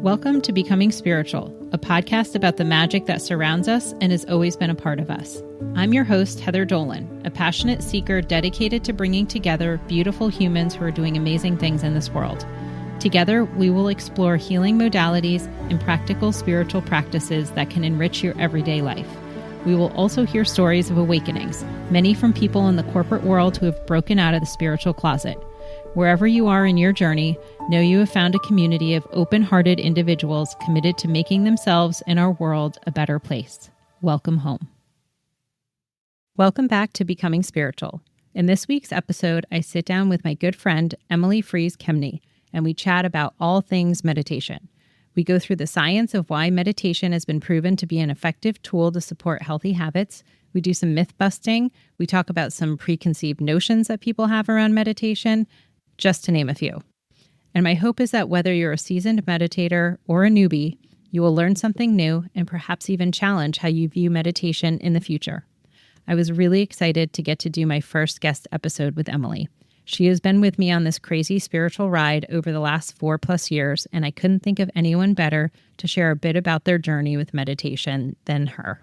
Welcome to Becoming Spiritual, a podcast about the magic that surrounds us and has always been a part of us. I'm your host, Heather Dolan, a passionate seeker dedicated to bringing together beautiful humans who are doing amazing things in this world. Together, we will explore healing modalities and practical spiritual practices that can enrich your everyday life. We will also hear stories of awakenings, many from people in the corporate world who have broken out of the spiritual closet. Wherever you are in your journey, know you have found a community of open-hearted individuals committed to making themselves and our world a better place. Welcome home. Welcome back to Becoming Spiritual. In this week's episode, I sit down with my good friend, Emily Frieze-Kemeny, and we chat about all things meditation. We go through the science of why meditation has been proven to be an effective tool to support healthy habits. We do some myth busting. We talk about some preconceived notions that people have around meditation, just to name a few. And my hope is that whether you're a seasoned meditator or a newbie, you will learn something new and perhaps even challenge how you view meditation in the future. I was really excited to get to do my first guest episode with Emily. She has been with me on this crazy spiritual ride over the last 4+ years, and I couldn't think of anyone better to share a bit about their journey with meditation than her.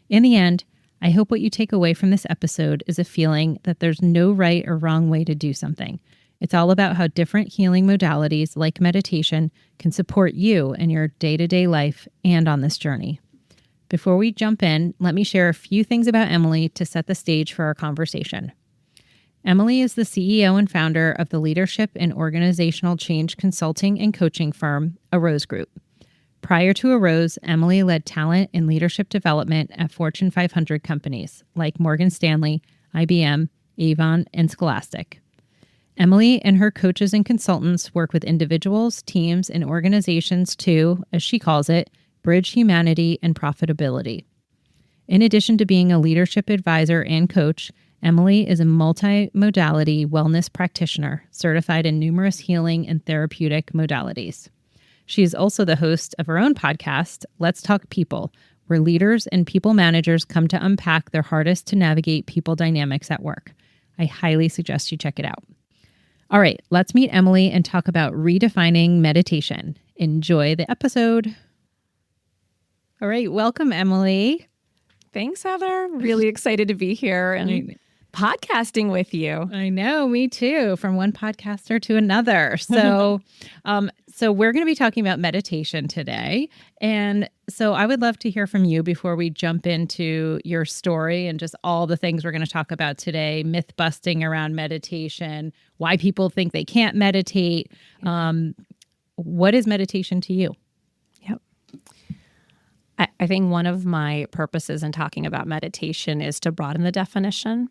In the end, I hope what you take away from this episode is a feeling that there's no right or wrong way to do something. It's all about how different healing modalities like meditation can support you in your day-to-day life and on this journey. Before we jump in, let me share a few things about Emily to set the stage for our conversation. Emily is the CEO and founder of the leadership and organizational change consulting and coaching firm, AROSE Group. Prior to AROSE, Emily led talent and leadership development at Fortune 500 companies like Morgan Stanley, IBM, Avon, and Scholastic. Emily and her coaches and consultants work with individuals, teams, and organizations to, as she calls it, bridge humanity and profitability. In addition to being a leadership advisor and coach, Emily is a multi-modality wellness practitioner certified in numerous healing and therapeutic modalities. She is also the host of her own podcast, Let's Talk People, where leaders and people managers come to unpack their hardest to navigate people dynamics at work. I highly suggest you check it out. All right, let's meet Emily and talk about redefining meditation. Enjoy the episode. All right, welcome, Emily. Thanks, Heather. Really excited to be here and podcasting with you. I know, me too, from one podcaster to another. So, so we're going to be talking about meditation today. And so I would love to hear from you before we jump into your story and just all the things we're going to talk about today, myth busting around meditation, why people think they can't meditate. What is meditation to you? Yep. I think one of my purposes in talking about meditation is to broaden the definition.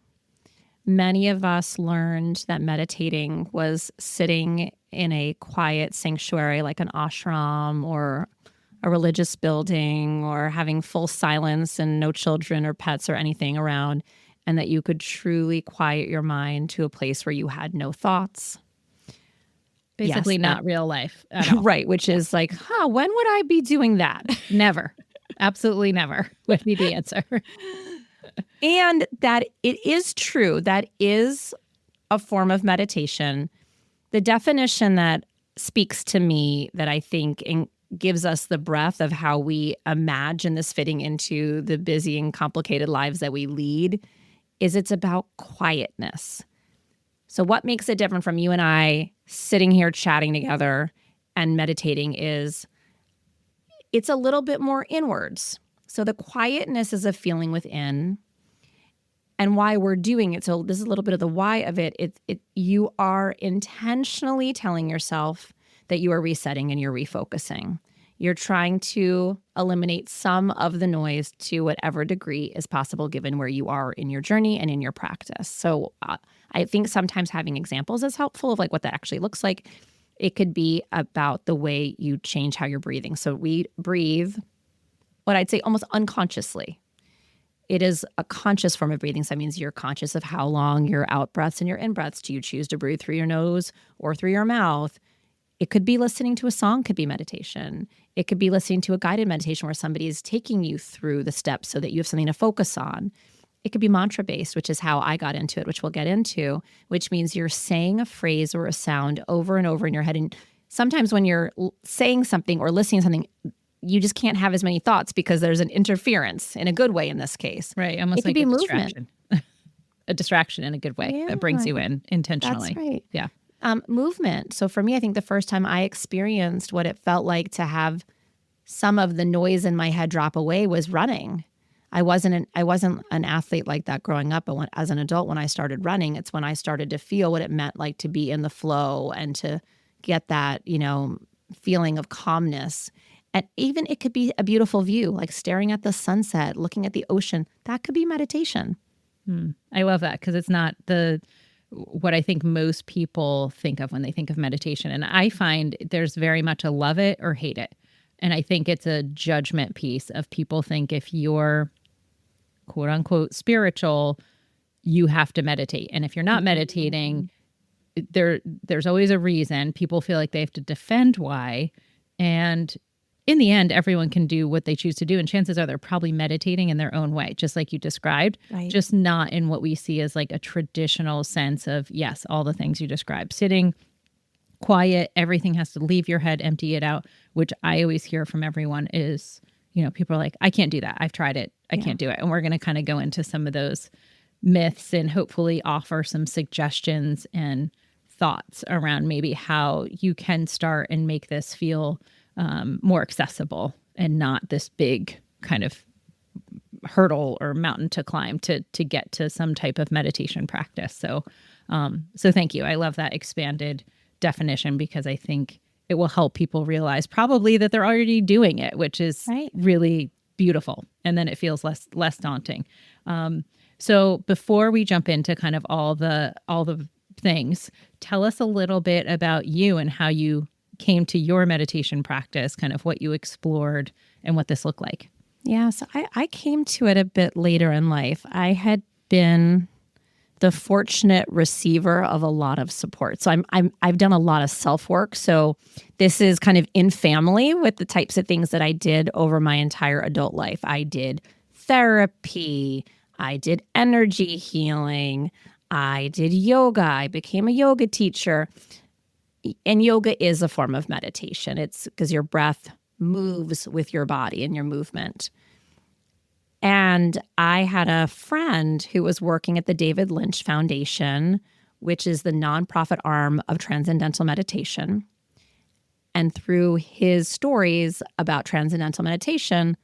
Many of us learned that meditating was sitting in a quiet sanctuary like an ashram or a religious building or having full silence and no children or pets or anything around, and that you could truly quiet your mind to a place where you had no thoughts. Basically not real life at all. Right, which is like, when would I be doing that? Never. Absolutely never would be the answer. And that it is true. That is a form of meditation. The definition that speaks to me that I think gives us the breadth of how we imagine this fitting into the busy and complicated lives that we lead is it's about quietness. So what makes it different from you and I sitting here chatting together and meditating is it's a little bit more inwards. So the quietness is a feeling within and why we're doing it. So this is a little bit of the why of it. You are intentionally telling yourself that you are resetting and you're refocusing. You're trying to eliminate some of the noise to whatever degree is possible given where you are in your journey and in your practice. So I think sometimes having examples is helpful of like what that actually looks like. It could be about the way you change how you're breathing. So we breathe, what I'd say almost unconsciously. It is a conscious form of breathing. So that means you're conscious of how long your out breaths and your in breaths. Do you choose to breathe through your nose or through your mouth? It could be listening to a song, could be meditation. It could be listening to a guided meditation where somebody is taking you through the steps so that you have something to focus on. It could be mantra-based, which is how I got into it, which we'll get into, which means you're saying a phrase or a sound over and over in your head. And sometimes when you're saying something or listening to something, you just can't have as many thoughts because there's an interference in a good way in this case. Right. Almost it could like be a movement. distraction. A distraction in a good way Yeah, that brings you in intentionally. That's right. Yeah. Movement. So for me, I think the first time I experienced what it felt like to have some of the noise in my head drop away was running. I wasn't an athlete like that growing up, but as an adult, when I started running, it's when I started to feel what it meant like to be in the flow and to get that, feeling of calmness. And even it could be a beautiful view, like staring at the sunset, looking at the ocean. That could be meditation. I love that because it's not what I think most people think of when they think of meditation. And I find there's very much a love it or hate it. And I think it's a judgment piece of people think if you're quote unquote spiritual, you have to meditate. And if you're not meditating, there's always a reason. People feel like they have to defend why. And in the end, everyone can do what they choose to do. And chances are they're probably meditating in their own way, just like you described, right. Just not in what we see as like a traditional sense of, yes, all the things you described. Sitting quiet, everything has to leave your head, empty it out, which I always hear from everyone is, people are like, I can't do that. I've tried it. I can't do it. And we're going to kind of go into some of those myths and hopefully offer some suggestions and thoughts around maybe how you can start and make this feel more accessible and not this big kind of hurdle or mountain to climb to get to some type of meditation practice. So thank you. I love that expanded definition because I think it will help people realize probably that they're already doing it, which is really beautiful. And then it feels less daunting. So before we jump into kind of all the things, tell us a little bit about you and how you came to your meditation practice, kind of what you explored and what this looked like. Yeah, so I came to it a bit later in life. I had been the fortunate receiver of a lot of support. So I've done a lot of self-work. So this is kind of in family with the types of things that I did over my entire adult life. I did therapy, I did energy healing, I did yoga, I became a yoga teacher. And yoga is a form of meditation. It's because your breath moves with your body and your movement. And I had a friend who was working at the David Lynch Foundation, which is the nonprofit arm of transcendental meditation. And through his stories about transcendental meditation,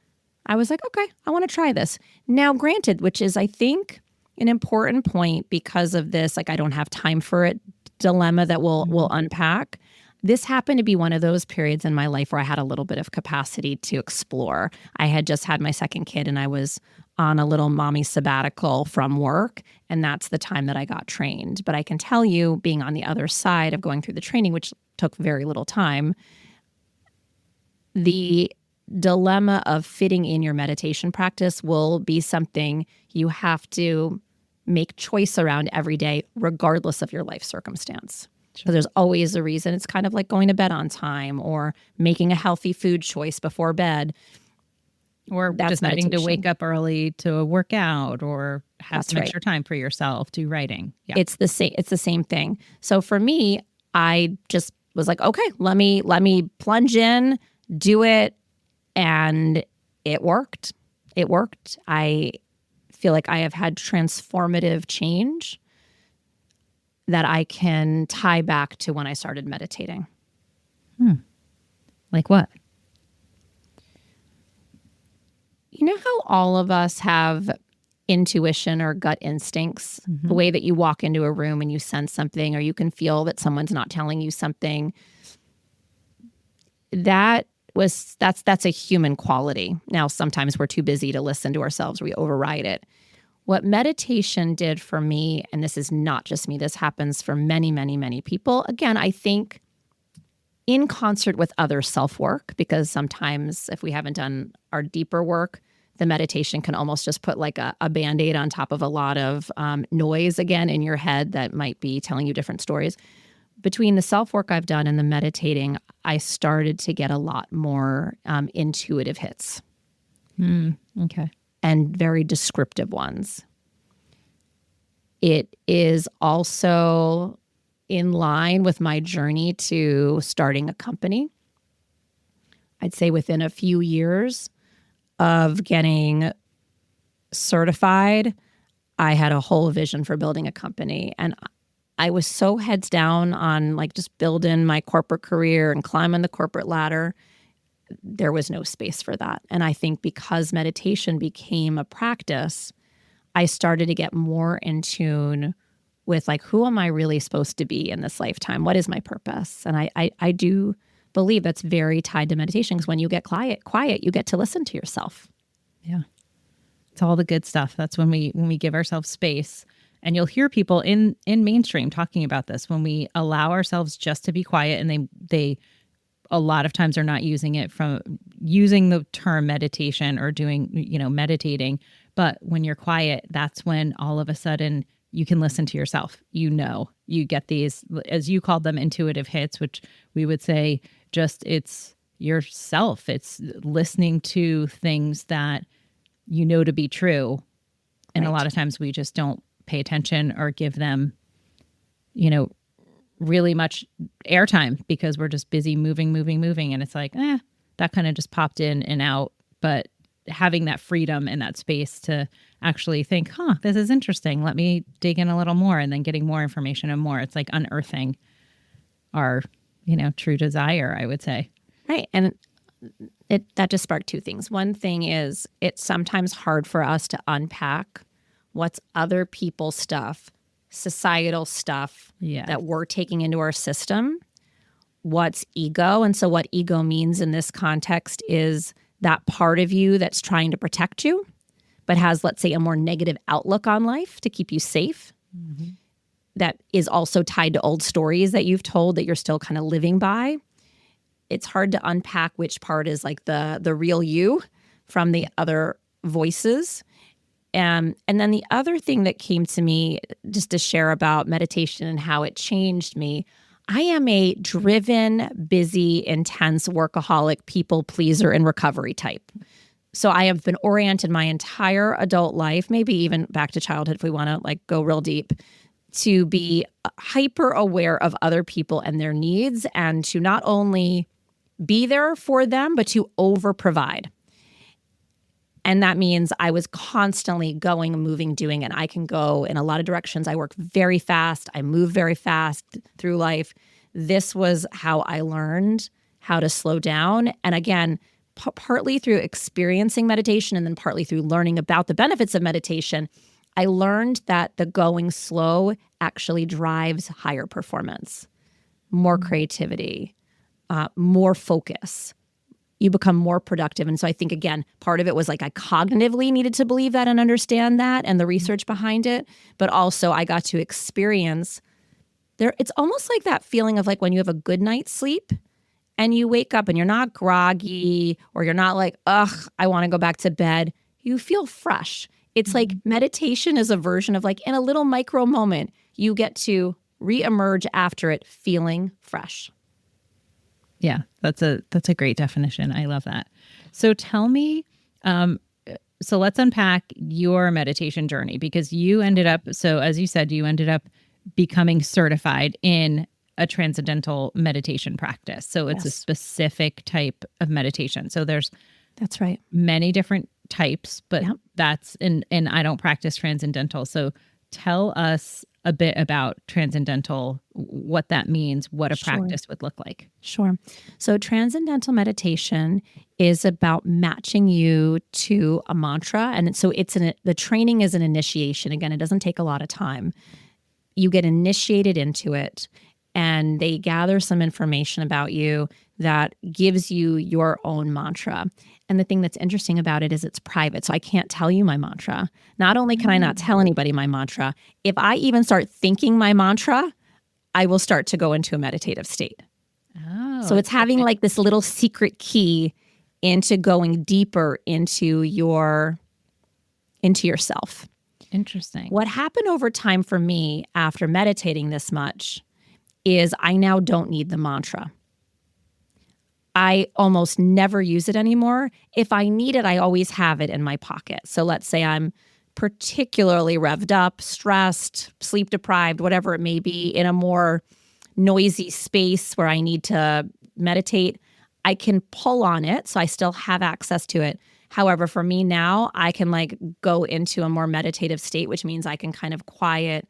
I was like, okay, I want to try this. Now, granted, which is, I think, an important point because of this, like I don't have time for it dilemma that we'll unpack. This happened to be one of those periods in my life where I had a little bit of capacity to explore. I had just had my second kid and I was on a little mommy sabbatical from work, and that's the time that I got trained. But I can tell you, being on the other side of going through the training, which took very little time, the dilemma of fitting in your meditation practice will be something you have to make choice around every day, regardless of your life circumstance. Sure. So there's always a reason. It's kind of like going to bed on time or making a healthy food choice before bed. Or deciding to wake up early to work out or have some extra time for yourself, do writing. Yeah. It's the same thing. So for me, I just was like, okay, let me plunge in, do it, and it worked. It worked. I feel like I have had transformative change that I can tie back to when I started meditating. Like what? You know how all of us have intuition or gut instincts, the way that you walk into a room and you sense something, or you can feel that someone's not telling you something. That's a human quality. Now, sometimes we're too busy to listen to ourselves. We override it. What meditation did for me, and this is not just me, this happens for many, many, many people. Again, I think in concert with other self-work, because sometimes if we haven't done our deeper work, the meditation can almost just put like a Band-Aid on top of a lot of noise again in your head that might be telling you different stories. Between the self-work I've done and the meditating, I started to get a lot more intuitive hits. Okay. And very descriptive ones. It is also in line with my journey to starting a company. I'd say within a few years of getting certified, I had a whole vision for building a company. And I was so heads down on like just building my corporate career and climbing the corporate ladder. There was no space for that. And I think because meditation became a practice, I started to get more in tune with like, who am I really supposed to be in this lifetime? What is my purpose? And I do believe that's very tied to meditation, because when you get quiet, you get to listen to yourself. Yeah. It's all the good stuff. That's when we give ourselves space. And you'll hear people in mainstream talking about this, when we allow ourselves just to be quiet, and they a lot of times are not using the term meditation or doing, meditating. But when you're quiet, that's when all of a sudden you can listen to yourself. You get these, as you called them, intuitive hits, which we would say just it's yourself. It's listening to things that you know to be true. And a lot of times we just don't pay attention or give them, really much airtime, because we're just busy moving. And it's like, that kind of just popped in and out. But having that freedom and that space to actually think, this is interesting. Let me dig in a little more, and then getting more information and more. It's like unearthing our, true desire, I would say. Right. And that just sparked two things. One thing is, it's sometimes hard for us to unpack what's other people's stuff, societal stuff that we're taking into our system, what's ego. And so what ego means in this context is that part of you that's trying to protect you, but has, let's say, a more negative outlook on life to keep you safe. Mm-hmm. That is also tied to old stories that you've told that you're still kind of living by. It's hard to unpack which part is like the real you from the other voices. And then the other thing that came to me, just to share about meditation and how it changed me, I am a driven, busy, intense, workaholic, people pleaser, and recovery type. So I have been oriented my entire adult life, maybe even back to childhood if we want to like go real deep, to be hyper aware of other people and their needs, and to not only be there for them, but to over provide. And that means I was constantly going, moving, doing, and I can go in a lot of directions. I work very fast. I move very fast through life. This was how I learned how to slow down. And again, partly through experiencing meditation, and then partly through learning about the benefits of meditation, I learned that the going slow actually drives higher performance, more creativity, more focus. You become more productive. And so I think, again, part of it was like I cognitively needed to believe that and understand that and the research behind it. But also I got to experience there. It's almost like that feeling of like when you have a good night's sleep and you wake up and you're not groggy, or you're not like, I want to go back to bed. You feel fresh. It's like meditation is a version of like in a little micro moment, you get to reemerge after it feeling fresh. Yeah, that's a great definition. I love that. So tell me, so let's unpack your meditation journey, because you ended up, so as you said, you ended up becoming certified in a transcendental meditation practice. So it's a specific type of meditation. So that's right, many different types, but and I don't practice transcendental. So tell us a bit about transcendental, what that means, what a practice would look like. Sure. So transcendental meditation is about matching you to a mantra. And so the training is an initiation. Again, it doesn't take a lot of time. You get initiated into it, and they gather some information about you that gives you your own mantra. And the thing that's interesting about it is it's private. So I can't tell you my mantra. Not only can I not tell anybody my mantra, if I even start thinking my mantra, I will start to go into a meditative state. Oh, so it's having like this little secret key into going deeper into yourself. Interesting. What happened over time for me after meditating this much is I now don't need the mantra. I almost never use it anymore. If I need it, I always have it in my pocket. So let's say I'm particularly revved up, stressed, sleep deprived, whatever it may be, in a more noisy space where I need to meditate, I can pull on it. So I still have access to it. However, for me now, I can like go into a more meditative state, which means I can kind of quiet.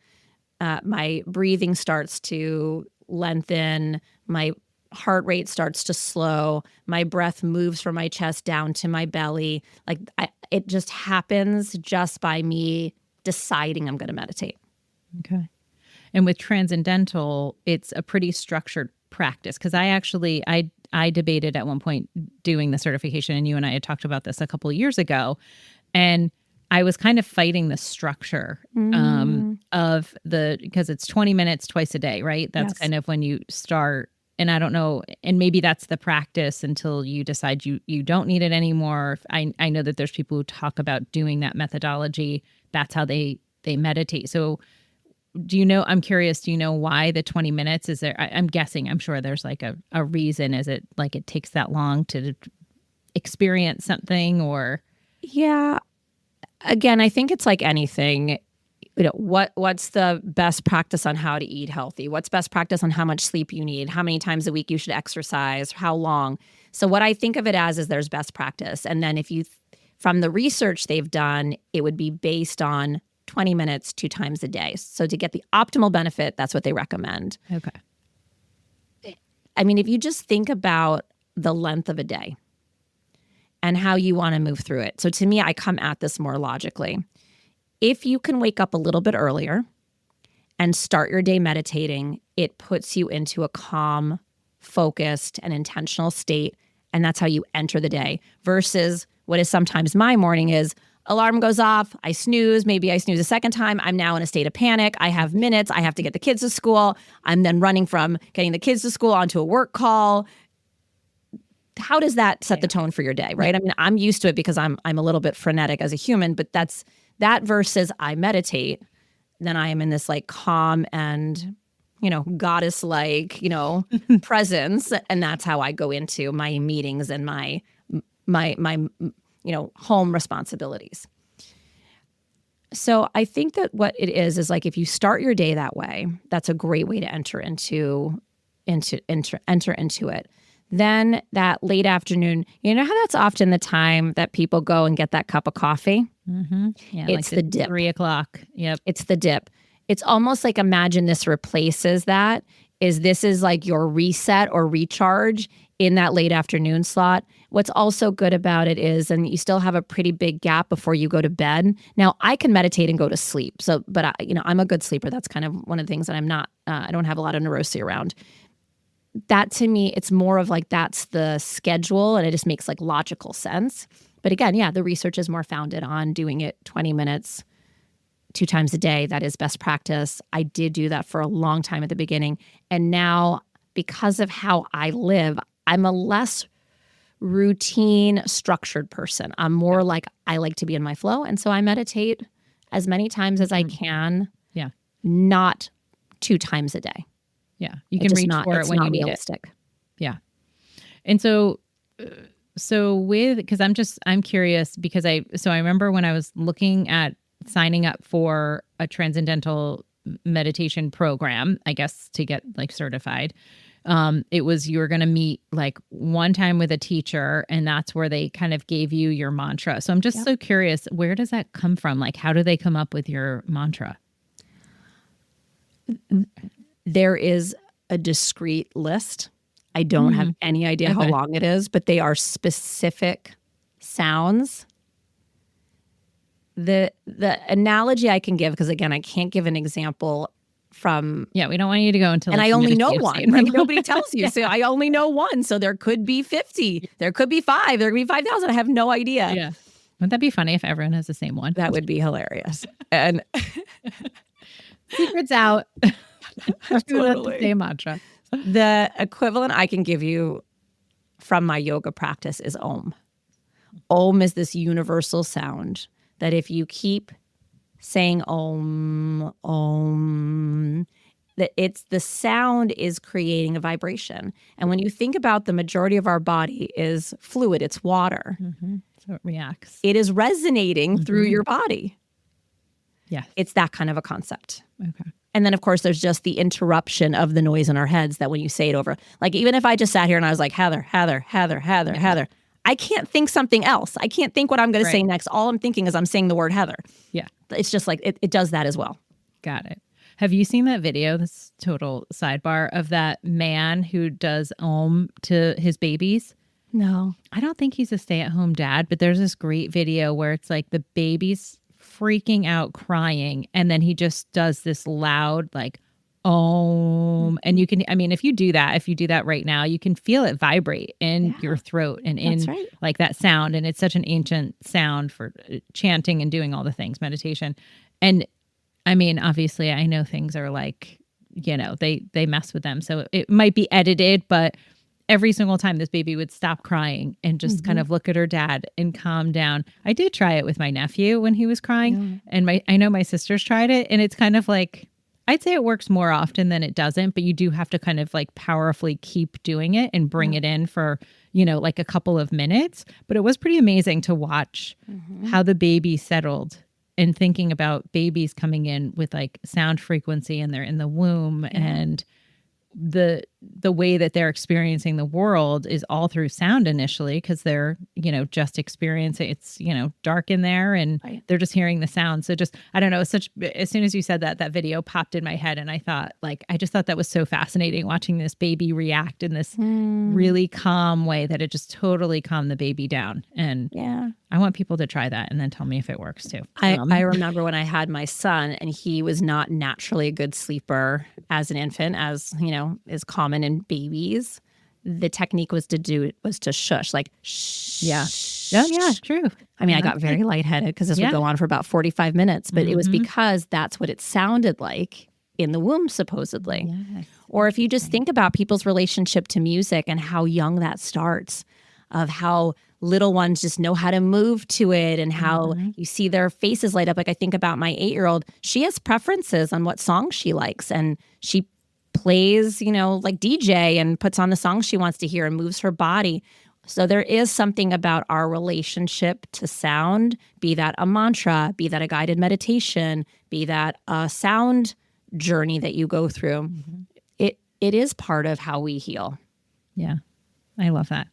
My breathing starts to lengthen. My heart rate starts to slow. My breath moves from my chest down to my belly. Like it just happens just by me deciding I'm going to meditate. Okay. And with transcendental, it's a pretty structured practice, because I debated at one point doing the certification, and you and I had talked about this a couple of years ago, and I was kind of fighting the structure of because it's 20 minutes twice a day, right? That's kind of when you start. And I don't know, and maybe that's the practice until you decide you don't need it anymore. I know that there's people who talk about doing that methodology. That's how they meditate. So do you know, I'm curious, do you know why the 20 minutes? Is there, I'm guessing, I'm sure there's like a reason. Is it like it takes that long to experience something, or? Yeah. Again, I think it's like anything. You know, what's the best practice on how to eat healthy? What's best practice on how much sleep you need? How many times a week you should exercise? How long? So what I think of it as is there's best practice. And then if you, from the research they've done, it would be based on 20 minutes 2 times a day. So to get the optimal benefit, that's what they recommend. Okay. I mean, if you just think about the length of a day and how you want to move through it. So to me, I come at this more logically. If you can wake up a little bit earlier and start your day meditating, it puts you into a calm, focused, and intentional state. And that's how you enter the day, versus what is sometimes my morning is alarm goes off, I snooze, maybe I snooze a second time. I'm now in a state of panic. I have minutes. I have to get the kids to school. I'm then running from getting the kids to school onto a work call. How does that set the tone for your day, right? I mean, I'm used to it because I'm a little bit frenetic as a human, but that's that versus I meditate, then I am in this like calm and, goddess-like, presence. And that's how I go into my meetings and my home responsibilities. So I think that what it is like if you start your day that way, that's a great way to enter into it. Then that late afternoon, you know how that's often the time that people go and get that cup of coffee? Mm-hmm. Yeah, it's like the dip. 3:00. Yep. It's the dip. It's almost like imagine this replaces that. This is like your reset or recharge in that late afternoon slot. What's also good about it is, and you still have a pretty big gap before you go to bed. Now, I can meditate and go to sleep. So, but I'm a good sleeper. That's kind of one of the things that I'm not, I don't have a lot of neurosis around. That to me, it's more of like that's the schedule and it just makes like logical sense. But again, yeah, the research is more founded on doing it 20 minutes 2 times a day. That is best practice. I did do that for a long time at the beginning. And now, because of how I live, I'm a less routine, structured person. I'm more like I like to be in my flow. And so I meditate as many times as I can. Yeah. Not 2 times a day. Yeah. You can reach for it when you need it. Yeah. And so because I'm curious because I remember when I was looking at signing up for a transcendental meditation program, I guess to get like certified, it was you were going to meet like one time with a teacher, and that's where they kind of gave you your mantra. So I'm just so curious, where does that come from? Like, how do they come up with your mantra? There is a discrete list. I don't have any idea how long it is, but they are specific sounds. The analogy I can give, because again, I can't give an example from... Yeah, we don't want you to go until... And I only know one, right? Nobody tells you. So I only know one. So there could be 50. There could be 5. There could be 5,000. I have no idea. Yeah. Wouldn't that be funny if everyone has the same one? That would be hilarious. And... Secret's out. Totally. The same mantra. The equivalent I can give you from my yoga practice is Om. Om is this universal sound that if you keep saying Om, Om, that it's the sound is creating a vibration. And when you think about the majority of our body is fluid, it's water. Mm-hmm. So it reacts. It is resonating through your body. Yeah. It's that kind of a concept. Okay. And then, of course, there's just the interruption of the noise in our heads that when you say it over, like even if I just sat here and I was like, Heather, Heather, Heather, Heather, Heather, I can't think something else. I can't think what I'm going to say next. All I'm thinking is I'm saying the word Heather. Yeah. It's just like it does that as well. Got it. Have you seen that video, this total sidebar, of that man who does to his babies? No. I don't think he's a stay-at-home dad, but there's this great video where it's like the baby's freaking out, crying, and then he just does this loud, like, and you can, I mean, if you do that right now, you can feel it vibrate in your throat and in like that sound. And it's such an ancient sound for chanting and doing all the things, meditation. And I mean, obviously I know things are like, they mess with them. So it might be edited, but every single time this baby would stop crying and just kind of look at her dad and calm down. I did try it with my nephew when he was crying, and I know my sisters tried it, and it's kind of like, I'd say it works more often than it doesn't, but you do have to kind of like powerfully keep doing it and bring it in for, like a couple of minutes. But it was pretty amazing to watch how the baby settled, and thinking about babies coming in with like sound frequency and they're in the womb, and the way that they're experiencing the world is all through sound initially, because they're, just experiencing, it's, dark in there, and they're just hearing the sound. So just, I don't know, as soon as you said that video popped in my head, and I thought, like, I just thought that was so fascinating, watching this baby react in this really calm way, that it just totally calmed the baby down. And I want people to try that and then tell me if it works too. I remember when I had my son, and he was not naturally a good sleeper as an infant, as is common in babies. The technique was to shush, like shh. Yeah, true. I mean, I got very lightheaded because this would go on for about 45 minutes, but it was because that's what it sounded like in the womb, supposedly. Yes. Or if you just think about people's relationship to music and how young that starts, of how little ones just know how to move to it, and how you see their faces light up. Like I think about my 8-year-old, she has preferences on what songs she likes, and she plays, like DJ, and puts on the songs she wants to hear and moves her body. So there is something about our relationship to sound, be that a mantra, be that a guided meditation, be that a sound journey that you go through. It is part of how we heal. Yeah, I love that.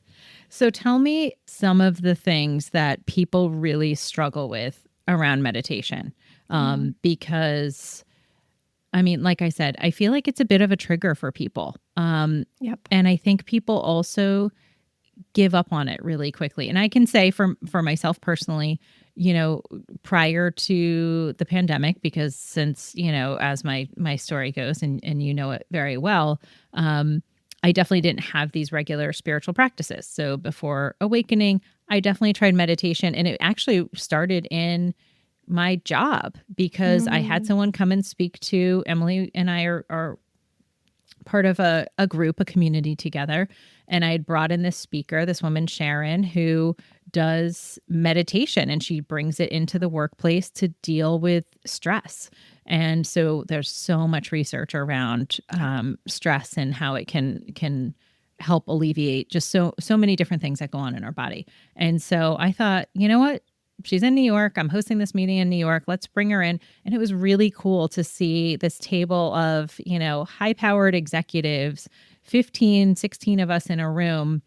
So tell me some of the things that people really struggle with around meditation, because I mean, like I said, I feel like it's a bit of a trigger for people. And I think people also give up on it really quickly. And I can say for myself personally, prior to the pandemic, because since, as my story goes, and it very well, I definitely didn't have these regular spiritual practices. So before awakening, I definitely tried meditation, and it actually started in my job, because I had someone come and speak to Emily, and I are part of a group, a community together. And I had brought in this speaker, this woman, Sharon, who does meditation, and she brings it into the workplace to deal with stress. And so there's so much research around stress and how it can help alleviate just so many different things that go on in our body. And so I thought, you know what? She's in New York. I'm hosting this meeting in New York. Let's bring her in. And it was really cool to see this table of, high-powered executives, 15, 16 of us in a room,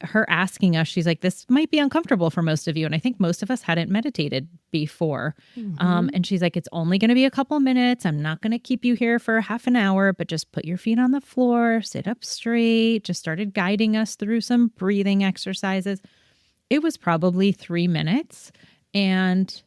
her asking us, she's like, this might be uncomfortable for most of you. And I think most of us hadn't meditated before. And she's like, it's only going to be a couple minutes. I'm not going to keep you here for half an hour, but just put your feet on the floor, sit up straight, just started guiding us through some breathing exercises. It was probably 3 minutes. And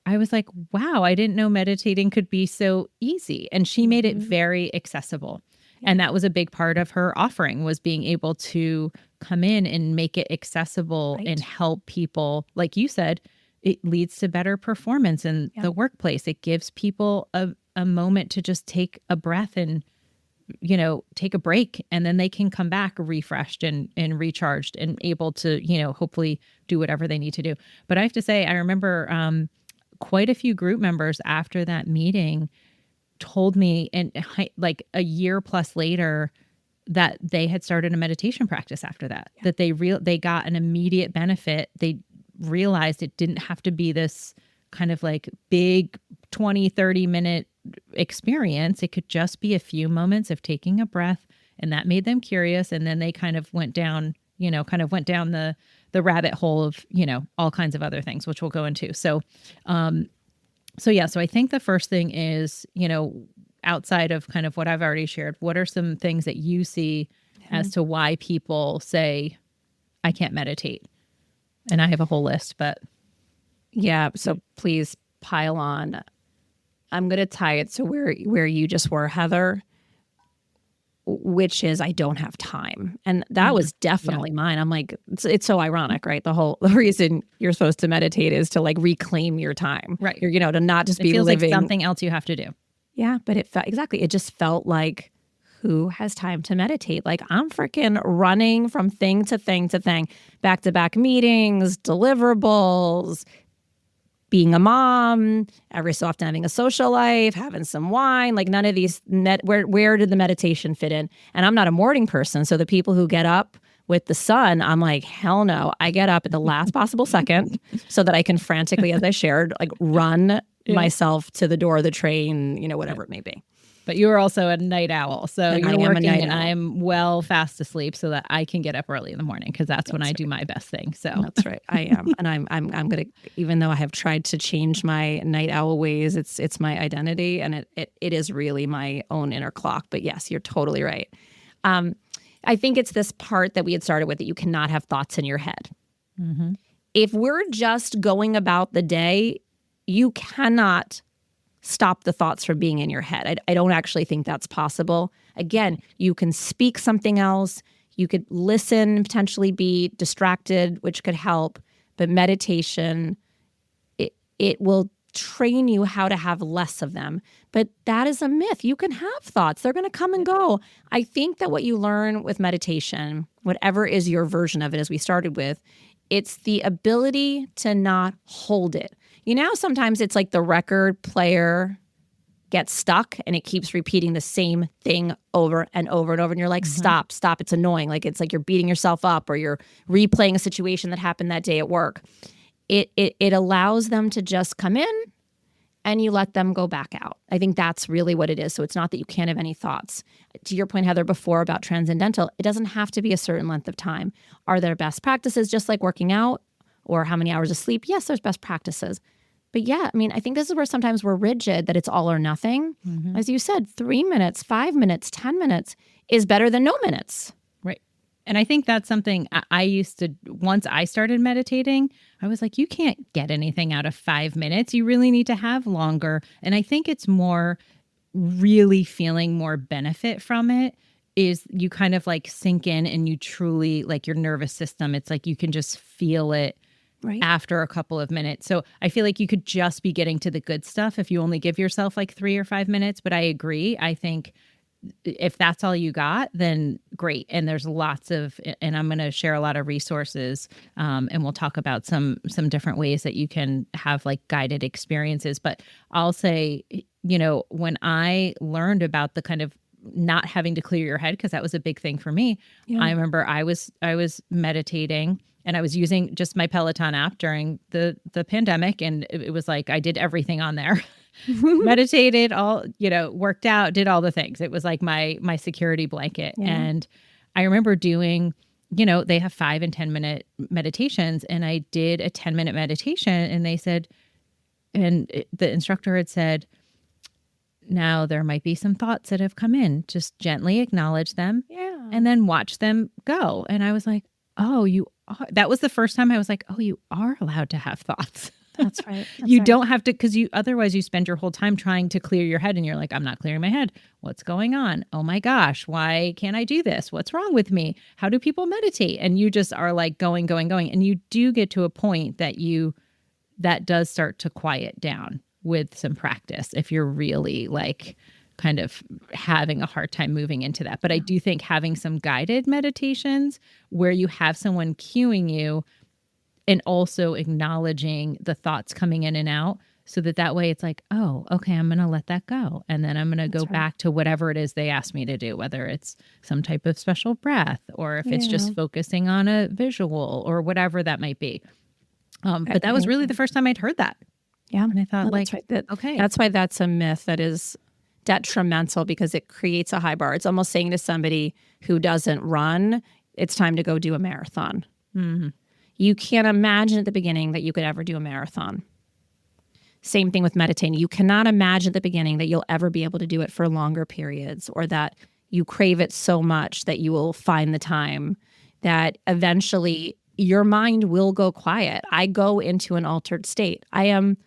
I was like, wow, I didn't know meditating could be so easy. And she made it very accessible. And that was a big part of her offering, was being able to come in and make it accessible and help people. Like you said, it leads to better performance in the workplace. It gives people a moment to just take a breath and, take a break, and then they can come back refreshed and recharged and able to, hopefully do whatever they need to do. But I have to say, I remember quite a few group members after that meeting told me, and like a year plus later, that they had started a meditation practice after that, that they got an immediate benefit. They realized it didn't have to be this kind of like big 20, 30 minute experience. It could just be a few moments of taking a breath, and that made them curious. And then they kind of went down, the rabbit hole of, all kinds of other things, which we'll go into. So I think the first thing is, outside of kind of what I've already shared, what are some things that you see as to why people say, I can't meditate? And I have a whole list, but. Yeah. So please pile on. I'm going to tie it to where you just were, Heather, which is I don't have time. And that was definitely mine. I'm like, it's so ironic, right? The reason you're supposed to meditate is to like reclaim your time. Right. You're, to not just be feels living. Like something else you have to do. Yeah. But it just felt like, who has time to meditate? Like I'm freaking running from thing to thing to thing, back-to-back meetings, deliverables, being a mom, every so often having a social life, having some wine, like none of these, where did the meditation fit in? And I'm not a morning person. So the people who get up with the sun, I'm like, hell no. I get up at the last possible second so that I can frantically, as I shared, like run myself to the door of the train, whatever it may be. But you are also a night owl. So And you're working and I'm well fast asleep so that I can get up early in the morning because that's when I do my best thing. So that's right. I am. And I'm going to, even though I have tried to change my night owl ways, it's my identity and it is really my own inner clock. But yes, you're totally right. I think it's this part that we had started with, that you cannot have thoughts in your head. Mm-hmm. If we're just going about the day, you cannot stop the thoughts from being in your head. I don't actually think that's possible. Again, you can speak something else. You could listen, potentially be distracted, which could help. But meditation, it will train you how to have less of them. But that is a myth. You can have thoughts. They're going to come and go. I think that what you learn with meditation, whatever is your version of it, as we started with, it's the ability to not hold it. Sometimes it's like the record player gets stuck and it keeps repeating the same thing over and over and over. And you're like, stop. It's annoying. Like, it's like you're beating yourself up or you're replaying a situation that happened that day at work. It allows them to just come in and you let them go back out. I think that's really what it is. So it's not that you can't have any thoughts. To your point, Heather, before about transcendental, it doesn't have to be a certain length of time. Are there best practices just like working out or how many hours of sleep? Yes, there's best practices. But yeah, I think this is where sometimes we're rigid, that it's all or nothing. Mm-hmm. As you said, 3 minutes, 5 minutes, 10 minutes is better than no minutes. Right. And I think that's something I used to, once I started meditating, I was like, you can't get anything out of 5 minutes. You really need to have longer. And I think it's more really feeling more benefit from it is you kind of like sink in and you truly, like your nervous system, it's like you can just feel it. Right. After a couple of minutes. So I feel like you could just be getting to the good stuff if you only give yourself like 3 or 5 minutes. But I agree. I think if that's all you got, then great. And there's lots of, and I'm going to share a lot of resources and we'll talk about some different ways that you can have like guided experiences. But I'll say, when I learned about the kind of not having to clear your head, because that was a big thing for me. Yeah. I remember I was meditating and I was using just my Peloton app during the pandemic. And it was like, I did everything on there, meditated, worked out, did all the things. It was like my security blanket. Yeah. And I remember doing, they have 5 and 10 minute meditations. And I did a 10-minute meditation and they said, the instructor had said, now there might be some thoughts that have come in, just gently acknowledge them and then watch them go. And I was like, oh, that was the first time I was like, oh, you are allowed to have thoughts. That's right. You don't have to, because otherwise you spend your whole time trying to clear your head and you're like, I'm not clearing my head. What's going on? Oh my gosh, why can't I do this? What's wrong with me? How do people meditate? And you just are like going. And you do get to a point that does start to quiet down with some practice if you're really like kind of having a hard time moving into that. But I do think having some guided meditations where you have someone cueing you and also acknowledging the thoughts coming in and out so that way it's like, oh, okay, I'm going to let that go. And then I'm going to go back to whatever it is they asked me to do, whether it's some type of special breath or if it's just focusing on a visual or whatever that might be. But that was really the first time I'd heard that. Yeah. And I thought, That's right. okay. That's why that's a myth that is detrimental, because it creates a high bar. It's almost saying to somebody who doesn't run, it's time to go do a marathon. Mm-hmm. You can't imagine at the beginning that you could ever do a marathon. Same thing with meditating. You cannot imagine at the beginning that you'll ever be able to do it for longer periods, or that you crave it so much that you will find the time, that eventually your mind will go quiet. I go into an altered state. I am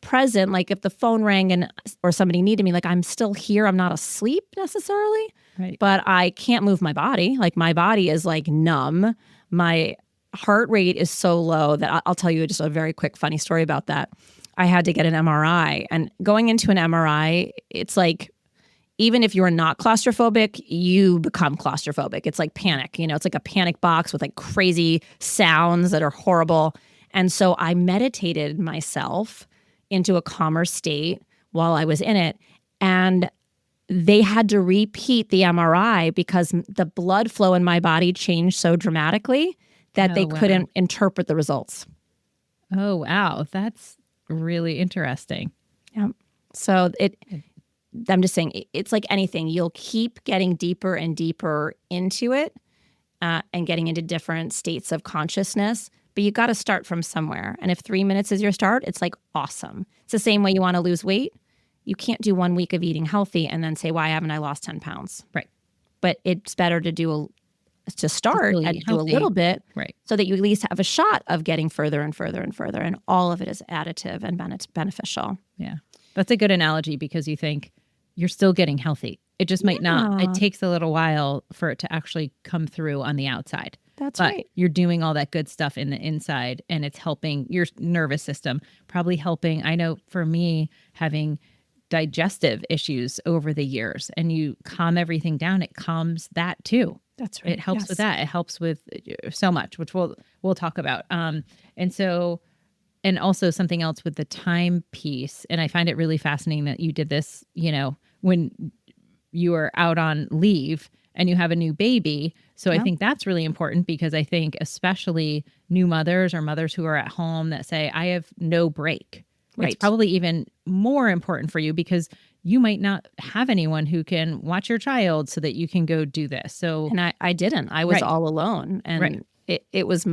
present. Like if the phone rang or somebody needed me, like I'm still here. I'm not asleep necessarily, Right. but I can't move my body. Like my body is like numb. My heart rate is so low that I'll tell you just a very quick funny story about that. I had to get an MRI, and going into an MRI, it's like, even if you're not claustrophobic, you become claustrophobic. It's like panic, it's like a panic box with like crazy sounds that are horrible. And so I meditated myself into a calmer state while I was in it. And they had to repeat the MRI because the blood flow in my body changed so dramatically that they couldn't interpret the results. Oh, wow. That's really interesting. Yeah. So I'm just saying, it's like anything. You'll keep getting deeper and deeper into it and getting into different states of consciousness. But you got to start from somewhere. And if 3 minutes is your start, it's like awesome. It's the same way you want to lose weight. You can't do 1 week of eating healthy and then say, why haven't I lost 10 pounds? Right. But it's better to start and do a little bit, right, so that you at least have a shot of getting further and further and further. And all of it is additive and beneficial. Yeah. That's a good analogy, because you think you're still getting healthy. It just might not. It takes a little while for it to actually come through on the outside. That's but right. You're doing all that good stuff in the inside, and it's helping your nervous system, probably helping. I know for me, having digestive issues over the years, and you calm everything down, it calms that too. That's right. It helps with that. It helps with so much, which we'll talk about. And also something else with the time piece. And I find it really fascinating that you did this, when you were out on leave and you have a new baby. So I think that's really important, because I think especially new mothers or mothers who are at home that say, I have no break. Right. It's probably even more important for you, because you might not have anyone who can watch your child so that you can go do this. So, and I didn't. I was all alone, and it was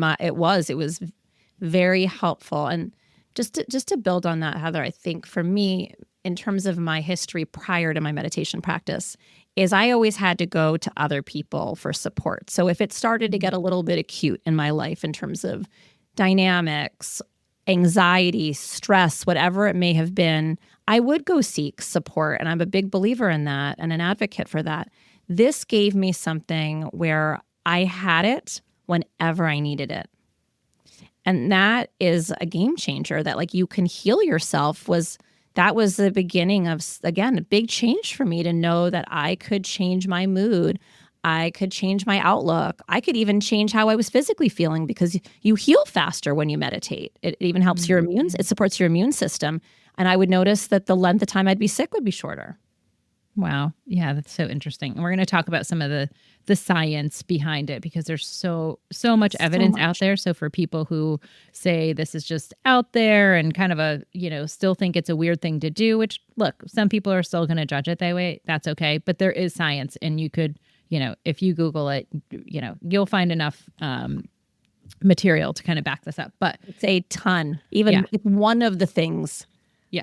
very helpful. And just to build on that, Heather, I think for me, in terms of my history prior to my meditation practice, is I always had to go to other people for support. So if it started to get a little bit acute in my life in terms of dynamics, anxiety, stress, whatever it may have been, I would go seek support. And I'm a big believer in that and an advocate for that. This gave me something where I had it whenever I needed it. And that is a game changer, that like you can heal yourself. That was the beginning of, again, a big change for me to know that I could change my mood. I could change my outlook. I could even change how I was physically feeling, because you heal faster when you meditate. It even helps it supports your immune system. And I would notice that the length of time I'd be sick would be shorter. Wow. Yeah, that's so interesting. And we're going to talk about some of the science behind it, because there's so much evidence out there. So for people who say this is just out there and kind of still think it's a weird thing to do, which, look, some people are still going to judge it that way. That's okay. But there is science, and you could, if you Google it, you'll find enough material to kind of back this up. But it's a ton. Even if one of the things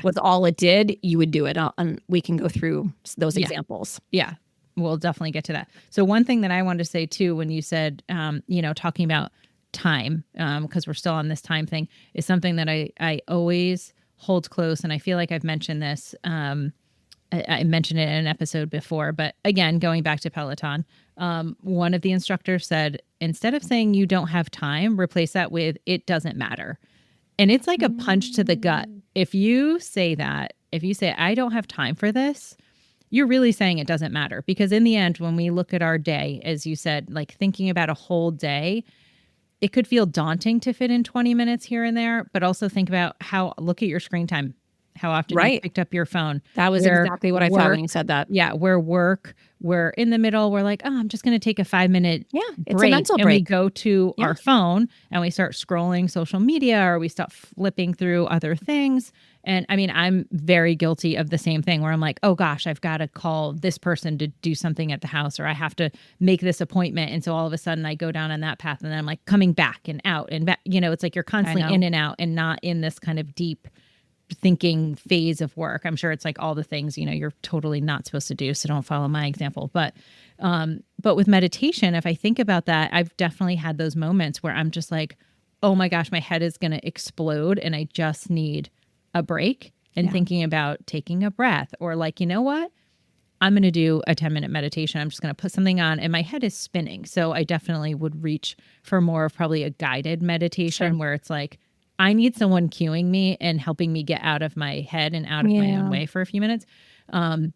was all it did, you would do it. And we can go through those examples. Yeah, we'll definitely get to that. So one thing that I wanted to say too, when you said, talking about time, because we're still on this time thing, is something that I always hold close. And I feel like I've mentioned this. I mentioned it in an episode before, but again, going back to Peloton, one of the instructors said, instead of saying you don't have time, replace that with it doesn't matter. And it's like a punch to the gut. If you say that, if you say, I don't have time for this, you're really saying it doesn't matter. Because in the end, when we look at our day, as you said, like thinking about a whole day, it could feel daunting to fit in 20 minutes here and there, but also think about look at your screen time. how often you picked up your phone. That was exactly what I thought when you said that. Yeah, we're in the middle. We're like, oh, I'm just going to take a 5-minute break. It's a mental break. And we go to our phone and we start scrolling social media, or we start flipping through other things. And I mean, I'm very guilty of the same thing where I'm like, oh gosh, I've got to call this person to do something at the house, or I have to make this appointment. And so all of a sudden I go down on that path, and then I'm like coming back and out and back. You know, it's like you're constantly in and out and not in this kind of deep thinking phase of work. I'm sure it's like all the things, you know, you're totally not supposed to do. So don't follow my example. But with meditation, if I think about that, I've definitely had those moments where I'm just like, oh my gosh, my head is going to explode and I just need a break, and thinking about taking a breath, or like, you know what, I'm going to do a 10-minute meditation. I'm just going to put something on, and my head is spinning. So I definitely would reach for more of probably a guided meditation where it's like, I need someone cueing me and helping me get out of my head and out of my own way for a few minutes. And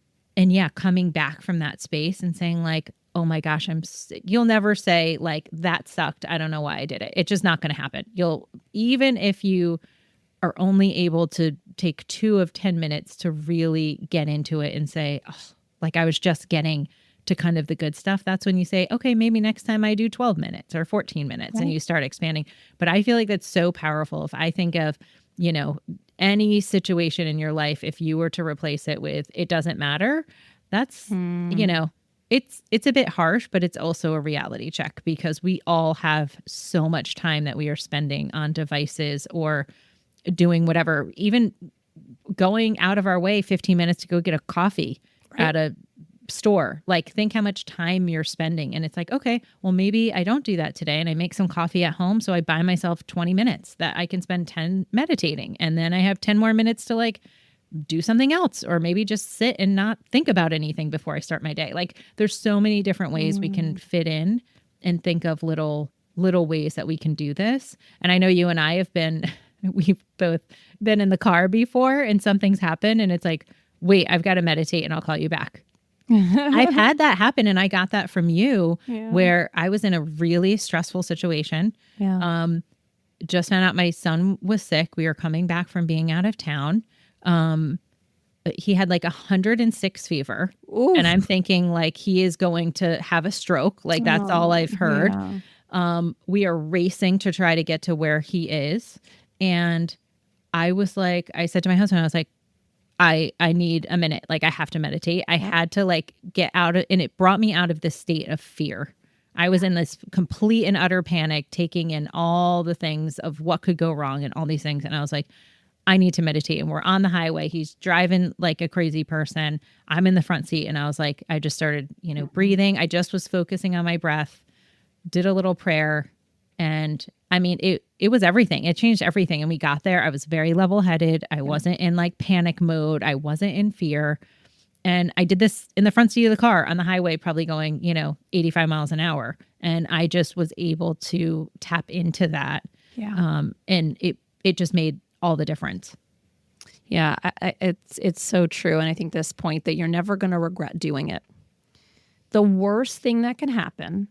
coming back from that space and saying like, oh my gosh, you'll never say like, that sucked, I don't know why I did it. It's just not going to happen. Even if you are only able to take 2 of 10 minutes to really get into it and say, oh, like I was just getting to kind of the good stuff. That's when you say, okay, maybe next time I do 12 minutes or 14 minutes and you start expanding. But I feel like that's so powerful. If I think of, you know, any situation in your life, if you were to replace it with, it doesn't matter, that's, you know, it's a bit harsh, but it's also a reality check, because we all have so much time that we are spending on devices or doing whatever, even going out of our way 15 minutes to go get a coffee at a store. Like, think how much time you're spending. And it's like, okay, well, maybe I don't do that today and I make some coffee at home. So I buy myself 20 minutes that I can spend 10 meditating. And then I have 10 more minutes to like do something else, or maybe just sit and not think about anything before I start my day. Like, there's so many different ways we can fit in and think of little ways that we can do this. And I know you and I we've both been in the car before and something's happened and it's like, wait, I've got to meditate and I'll call you back. I've had that happen, and I got that from you where I was in a really stressful situation. Just found out my son was sick. We were coming back from being out of town. He had like 106 fever. Oof. And I'm thinking like he is going to have a stroke. Like that's all I've heard. We are racing to try to get to where he is. And I said to my husband, I was like, I need a minute. Like I have to meditate. I had to like get out of, and it brought me out of this state of fear. I was in this complete and utter panic, taking in all the things of what could go wrong and all these things. And I was like, I need to meditate. And we're on the highway. He's driving like a crazy person. I'm in the front seat. And I was like, I just started, breathing. I just was focusing on my breath, did a little prayer. And I mean, it was everything. It changed everything. And we got there. I was very level-headed. I wasn't in like panic mode. I wasn't in fear. And I did this in the front seat of the car on the highway, probably going, 85 miles an hour. And I just was able to tap into that. Yeah. And it just made all the difference. Yeah, it's so true. And I think this point that you're never going to regret doing it. The worst thing that can happen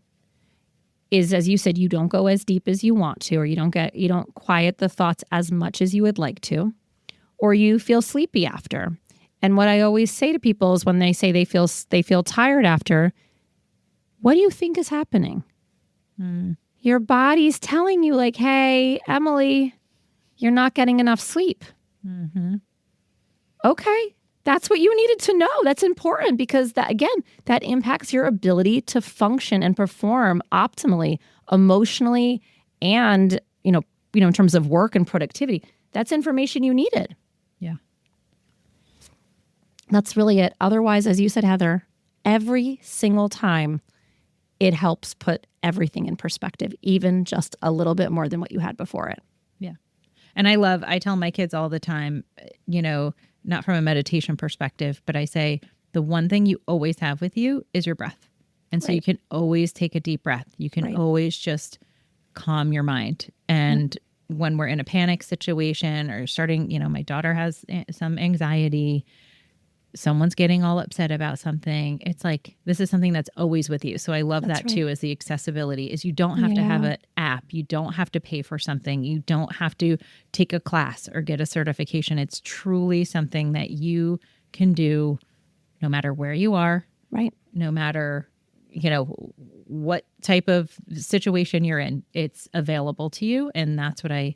is, as you said, you don't go as deep as you want to, or you don't quiet the thoughts as much as you would like to, or you feel sleepy after. And what I always say to people is when they say they feel tired after, what do you think is happening? Your body's telling you like, hey, Emily, you're not getting enough sleep. Mm-hmm. Okay. That's what you needed to know. That's important because that impacts your ability to function and perform optimally, emotionally, and, in terms of work and productivity. That's information you needed. Yeah. That's really it. Otherwise, as you said, Heather, every single time it helps put everything in perspective, even just a little bit more than what you had before it. Yeah. And I tell my kids all the time, not from a meditation perspective, but I say the one thing you always have with you is your breath. And so you can always take a deep breath. You can always just calm your mind. And when we're in a panic situation or starting, my daughter has some anxiety, someone's getting all upset about something. It's like, this is something that's always with you. So I love that too, is the accessibility, is you don't have to have an app app. You don't have to pay for something. You don't have to take a class or get a certification. It's truly something that you can do no matter where you are, Right. no matter, what type of situation you're in. It's available to you. And that's what I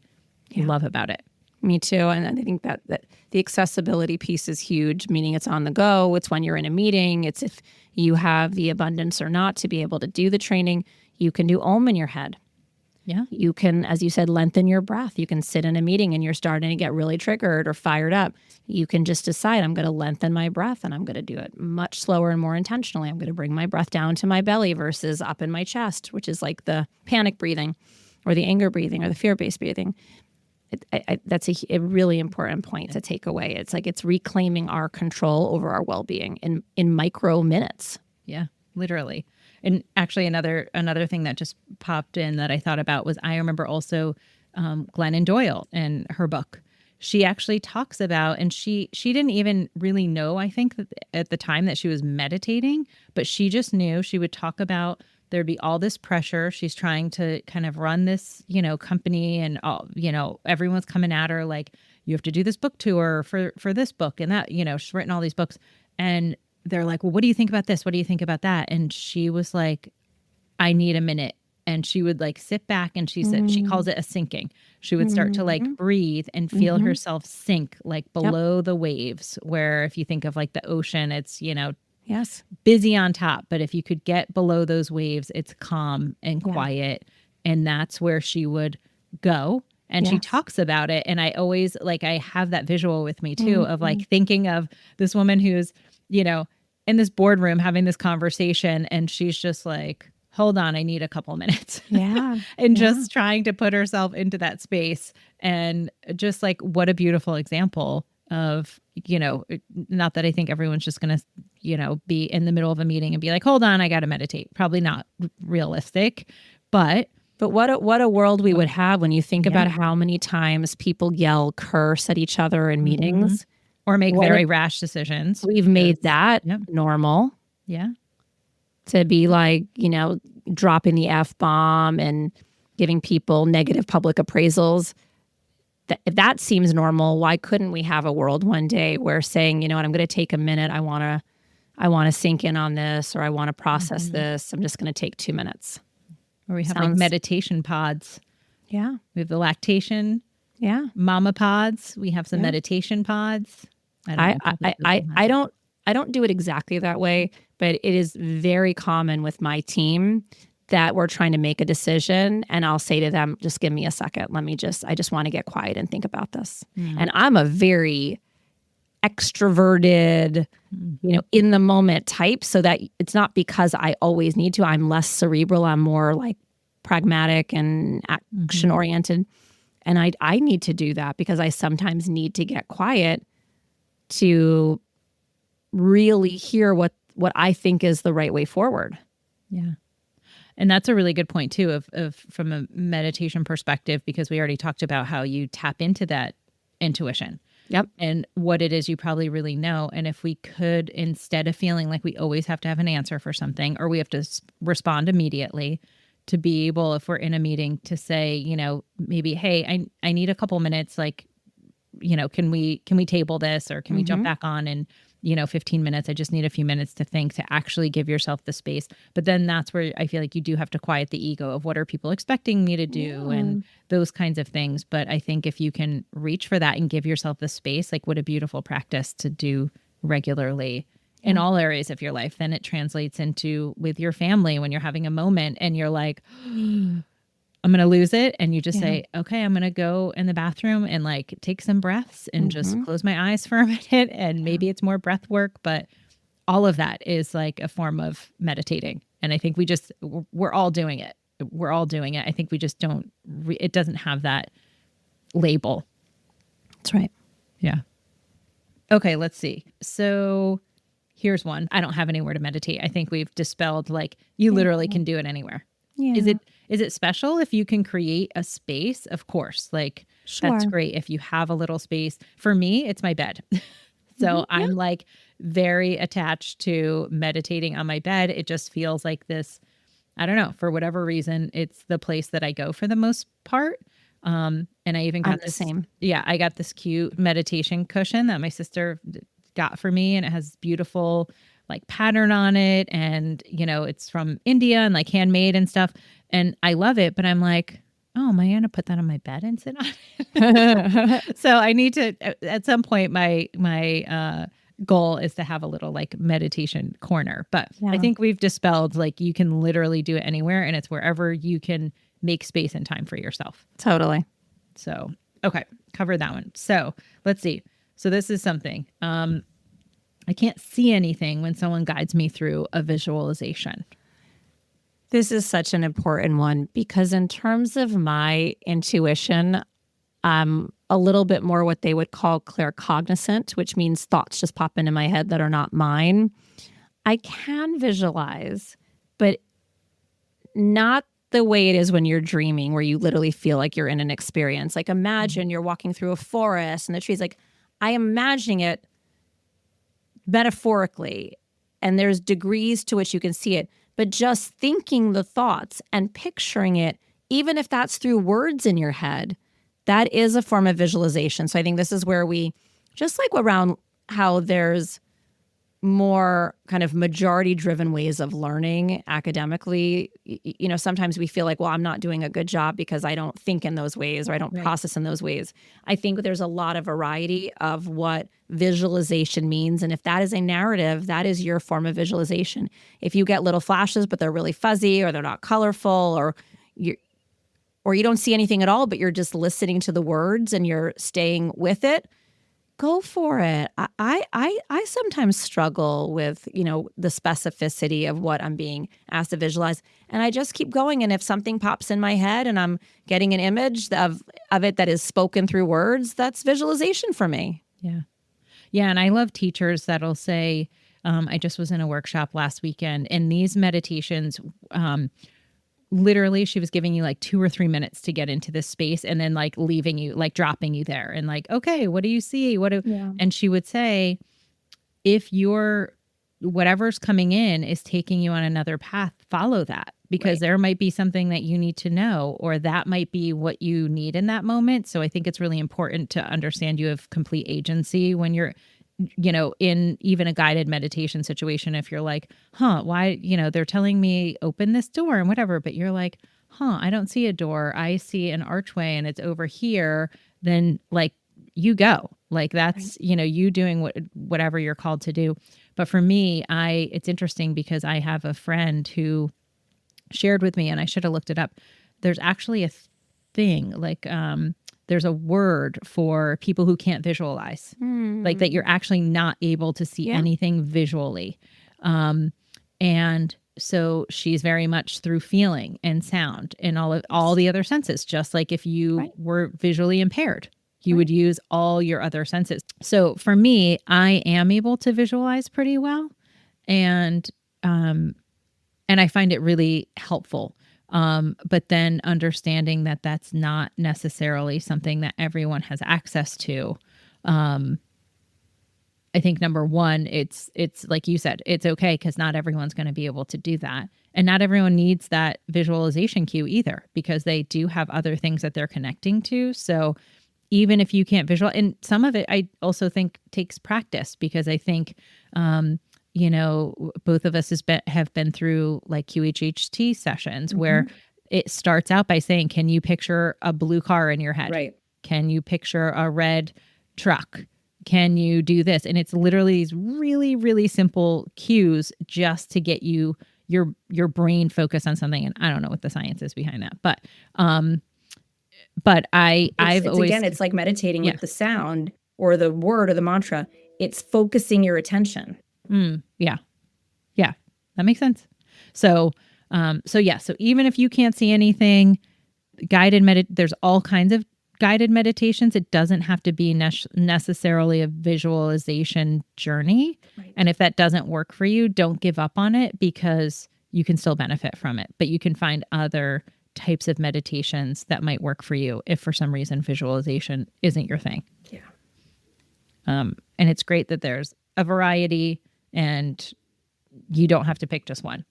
love about it. Me too. And I think that the accessibility piece is huge, meaning it's on the go. It's when you're in a meeting. It's if you have the abundance or not to be able to do the training. You can do Om in your head. Yeah. You can, as you said, lengthen your breath. You can sit in a meeting and you're starting to get really triggered or fired up. You can just decide, I'm going to lengthen my breath and I'm going to do it much slower and more intentionally. I'm going to bring my breath down to my belly versus up in my chest, which is like the panic breathing or the anger breathing or the fear-based breathing. That's a really important point to take away. It's like it's reclaiming our control over our well-being in micro minutes. Yeah, literally. And actually, another thing that just popped in that I thought about was I remember also Glennon Doyle in her book. She actually talks about, and she didn't even really know, I think, that at the time that she was meditating, but she just knew. She would talk about there'd be all this pressure. She's trying to kind of run this, company, and all, everyone's coming at her like, you have to do this book tour for this book and that, she's written all these books, and they're like, well, what do you think about this? What do you think about that? And she was like, I need a minute. And she would like sit back, and she said, she calls it a sinking. She would start to like breathe and feel herself sink like below the waves, where if you think of like the ocean, it's, Yes. busy on top. But if you could get below those waves, it's calm and quiet. And that's where she would go. And she talks about it. And I always I have that visual with me too, of like thinking of this woman who's, in this boardroom having this conversation, and she's just like, hold on, I need a couple minutes. Yeah. And just trying to put herself into that space. And just like, what a beautiful example of, not that I think everyone's just going to, be in the middle of a meeting and be like, hold on, I got to meditate. Probably not realistic, but what a world we would have when you think about how many times people yell, curse at each other in meetings. Or make very rash decisions. We've made that normal. Yeah. To be like, dropping the F-bomb and giving people negative public appraisals. If that seems normal, why couldn't we have a world one day where saying, I'm going to take a minute. I want to sink in on this, or I want to process this. I'm just going to take 2 minutes. Or we have like meditation pods. Yeah. We have the lactation. Yeah. Mama pods. We have some meditation pods. I don't do it exactly that way, but it is very common with my team that we're trying to make a decision, and I'll say to them, just give me a second. I just want to get quiet and think about this. And I'm a very extroverted, in the moment type, so that it's not because I always need to. I'm less cerebral. I'm more like pragmatic and action oriented. And I need to do that because I sometimes need to get quiet to really hear what I think is the right way forward. Yeah. And that's a really good point too, of from a meditation perspective, because we already talked about how you tap into that intuition. Yep. And what it is you probably really know. And if we could, instead of feeling like we always have to have an answer for something, or we have to respond immediately, to be able, if we're in a meeting, to say, maybe, hey, I need a couple minutes, like, can we table this, or can we jump back on in 15 minutes? I just need a few minutes to think, to actually give yourself the space. But then that's where I feel like you do have to quiet the ego of what are people expecting me to do and those kinds of things. But I think if you can reach for that and give yourself the space, like what a beautiful practice to do regularly in all areas of your life. Then it translates into with your family when you're having a moment and you're like, I'm going to lose it. And you just say, okay, I'm going to go in the bathroom and like take some breaths and just close my eyes for a minute. And maybe it's more breath work, but all of that is like a form of meditating. And I think we're all doing it. We're all doing it. I think we just don't, it doesn't have that label. That's right. Yeah. Okay, let's see. So here's one. I don't have anywhere to meditate. I think we've dispelled like you literally can do it anywhere. Yeah. Is it special if you can create a space? Of course. Like that's great if you have a little space. For me, it's my bed. So I'm like very attached to meditating on my bed. It just feels like this I don't know, for whatever reason, it's the place that I go for the most part. And I even got the same. Yeah, I got this cute meditation cushion that my sister got for me, and it has beautiful like pattern on it, and it's from India and like handmade and stuff, and I love it. But I'm like, oh, am I gonna put that on my bed and sit on it? So I need to at some point. My goal is to have a little like meditation corner, but I think we've dispelled like you can literally do it anywhere, and it's wherever you can make space and time for yourself. Totally. So, okay, cover that one. So let's see. So this is something. I can't see anything when someone guides me through a visualization. This is such an important one because in terms of my intuition, I'm a little bit more what they would call claircognizant, which means thoughts just pop into my head that are not mine. I can visualize, but not the way it is when you're dreaming, where you literally feel like you're in an experience. Like imagine you're walking through a forest and the trees, like I am imagining it metaphorically, and there's degrees to which you can see it, but just thinking the thoughts and picturing it, even if that's through words in your head, that is a form of visualization. So I think this is where we, just like around how there's more kind of majority-driven ways of learning academically, sometimes we feel like, well, I'm not doing a good job because I don't think in those ways or I don't process in those ways. I think there's a lot of variety of what visualization means. And if that is a narrative, that is your form of visualization. If you get little flashes, but they're really fuzzy or they're not colorful, or you don't see anything at all, but you're just listening to the words and you're staying with it, go for it. I sometimes struggle with, the specificity of what I'm being asked to visualize. And I just keep going. And if something pops in my head and I'm getting an image of it that is spoken through words, that's visualization for me. Yeah. Yeah. And I love teachers that'll say, I just was in a workshop last weekend, and these meditations, literally she was giving you like 2 or 3 minutes to get into this space, and then like leaving you, like dropping you there and like, okay, what do you see? And she would say, if whatever's coming in is taking you on another path, follow that, because there might be something that you need to know, or that might be what you need in that moment. So I think it's really important to understand you have complete agency when you're in even a guided meditation situation. If you're like, why, they're telling me open this door and whatever, but you're like, I don't see a door. I see an archway and it's over here. Then like you go, like that's, you doing whatever you're called to do. But for me, it's interesting because I have a friend who shared with me, and I should have looked it up. There's actually a thing like, there's a word for people who can't visualize, like that you're actually not able to see anything visually. And so she's very much through feeling and sound and all the other senses, just like if you were visually impaired, you would use all your other senses. So for me, I am able to visualize pretty well. And I find it really helpful. But then understanding that that's not necessarily something that everyone has access to. I think number one, it's like you said, it's okay because not everyone's going to be able to do that. And not everyone needs that visualization cue either, because they do have other things that they're connecting to. So even if you can't visualize, and some of it I also think takes practice, because I think, both of us have been through like QHHT sessions where it starts out by saying, can you picture a blue car in your head? Right. Can you picture a red truck? Can you do this? And it's literally these really, really simple cues just to get you your brain focused on something. And I don't know what the science is behind that, but I've always, again, it's like meditating with the sound or the word or the mantra. It's focusing your attention. Yeah, that makes sense. So even if you can't see anything, there's all kinds of guided meditations. It doesn't have to be necessarily a visualization journey. Right. And if that doesn't work for you, don't give up on it, because you can still benefit from it. But you can find other types of meditations that might work for you if for some reason visualization isn't your thing. Yeah. And it's great that there's a variety and you don't have to pick just one.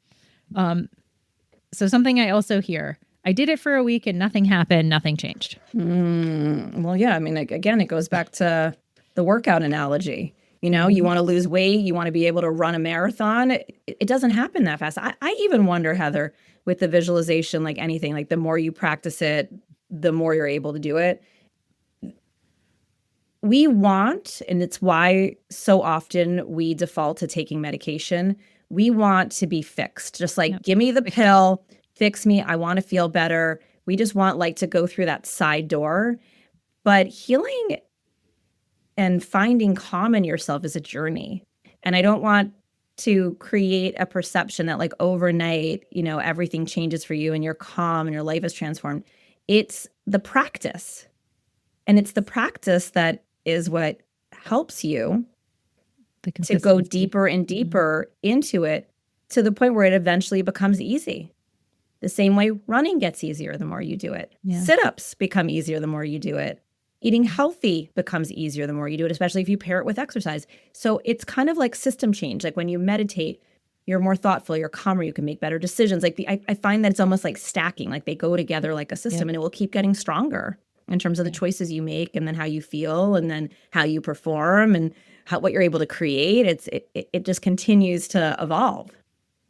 So something I also hear, I did it for a week and nothing happened, nothing changed. Well, yeah. I mean, again, it goes back to the workout analogy. You want to lose weight, you want to be able to run a marathon. It doesn't happen that fast. I even wonder, Heather, with the visualization, like anything, like the more you practice it, the more you're able to do it. We want, and it's why so often we default to taking medication. We want to be fixed. Just like, give me the pill, fix me. I want to feel better. We just want like to go through that side door. But healing and finding calm in yourself is a journey. And I don't want to create a perception that like overnight, everything changes for you and you're calm and your life is transformed. It's the practice. And it's the practice that is what helps you to go deeper and deeper into it, to the point where it eventually becomes easy. The same way running gets easier the more you do it. Yeah. Sit-ups become easier the more you do it. Eating healthy becomes easier the more you do it, especially if you pair it with exercise. So it's kind of like system change. Like when you meditate, you're more thoughtful, you're calmer, you can make better decisions. Like I find that it's almost like stacking, like they go together like a system, and it will keep getting stronger in terms of the choices you make, and then how you feel, and then how you perform, and what you're able to create. It just continues to evolve.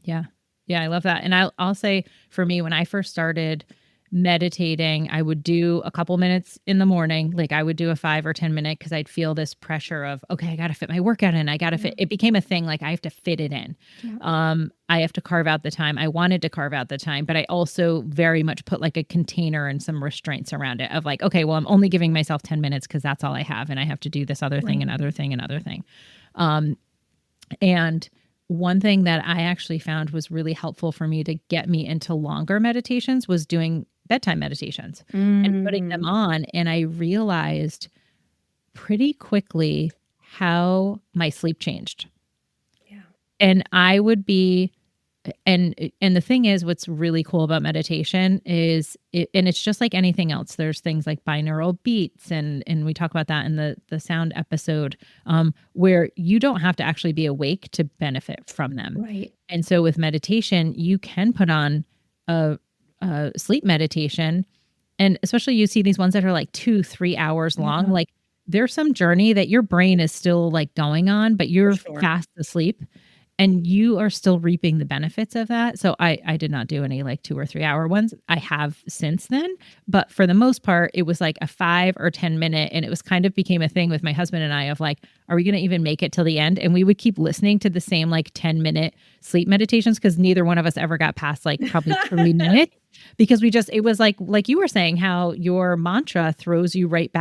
Yeah. Yeah, I love that. And I'll say for me, when I first started meditating, I would do a couple minutes in the morning. Like I would do a 5 or 10 minute, because I'd feel this pressure of, okay, I got to fit my workout in. I got to fit. It became a thing. Like I have to fit it in. Yeah. I have to carve out the time. I wanted to carve out the time, but I also very much put like a container and some restraints around it of like, okay, well, I'm only giving myself 10 minutes because that's all I have. And I have to do this other thing and other thing and other thing. And one thing that I actually found was really helpful for me to get me into longer meditations was doing bedtime meditations and putting them on. And I realized pretty quickly how my sleep changed. Yeah. And I would be, and the thing is, what's really cool about meditation is and it's just like anything else. There's things like binaural beats, and we talk about that in the sound episode, where you don't have to actually be awake to benefit from them. Right. And so with meditation, you can put on a sleep meditation, and especially you see these ones that are like 2-3 hours long. Like there's some journey that your brain is still like going on, but you're fast asleep. And you are still reaping the benefits of that. So I did not do any like 2 or 3 hour ones. I have since then. But for the most part, it was like a 5 or 10 minute. And it was kind of became a thing with my husband and I of like, are we going to even make it till the end? And we would keep listening to the same like 10-minute sleep meditations, because neither one of us ever got past like probably 3 minutes. Because it was like you were saying, how your mantra throws you right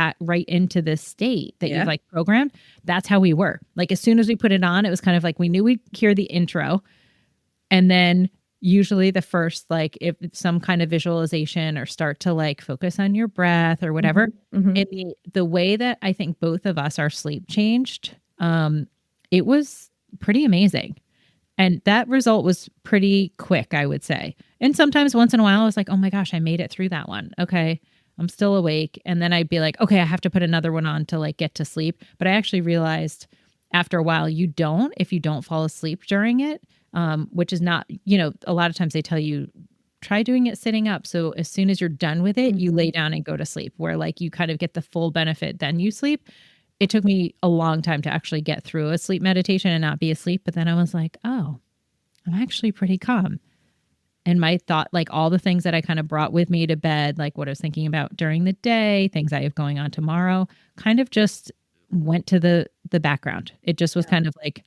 into this state that you've like programmed. That's how we were. Like as soon as we put it on, it was kind of like we knew we'd hear the intro. And then usually the first, like if it's some kind of visualization or start to like focus on your breath or whatever. Mm-hmm. And the way that I think both of us, our sleep changed, it was pretty amazing. And that result was pretty quick, I would say. And sometimes once in a while, I was like, oh my gosh, I made it through that one. Okay, I'm still awake. And then I'd be like, okay, I have to put another one on to like get to sleep. But I actually realized after a while, if you don't fall asleep during it, which is not, a lot of times they tell you, try doing it sitting up. So as soon as you're done with it, you lay down and go to sleep, where like you kind of get the full benefit, then you sleep. It took me a long time to actually get through a sleep meditation and not be asleep. But then I was like, oh, I'm actually pretty calm. And my thought, like all the things that I kind of brought with me to bed, like what I was thinking about during the day, things I have going on tomorrow, kind of just went to the background. It just was kind of like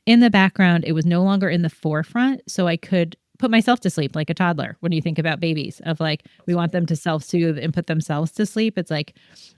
in the background. It was no longer in the forefront. So I could put myself to sleep like a toddler. When you think about babies, of like, we want them to self-soothe and put themselves to sleep. It's like,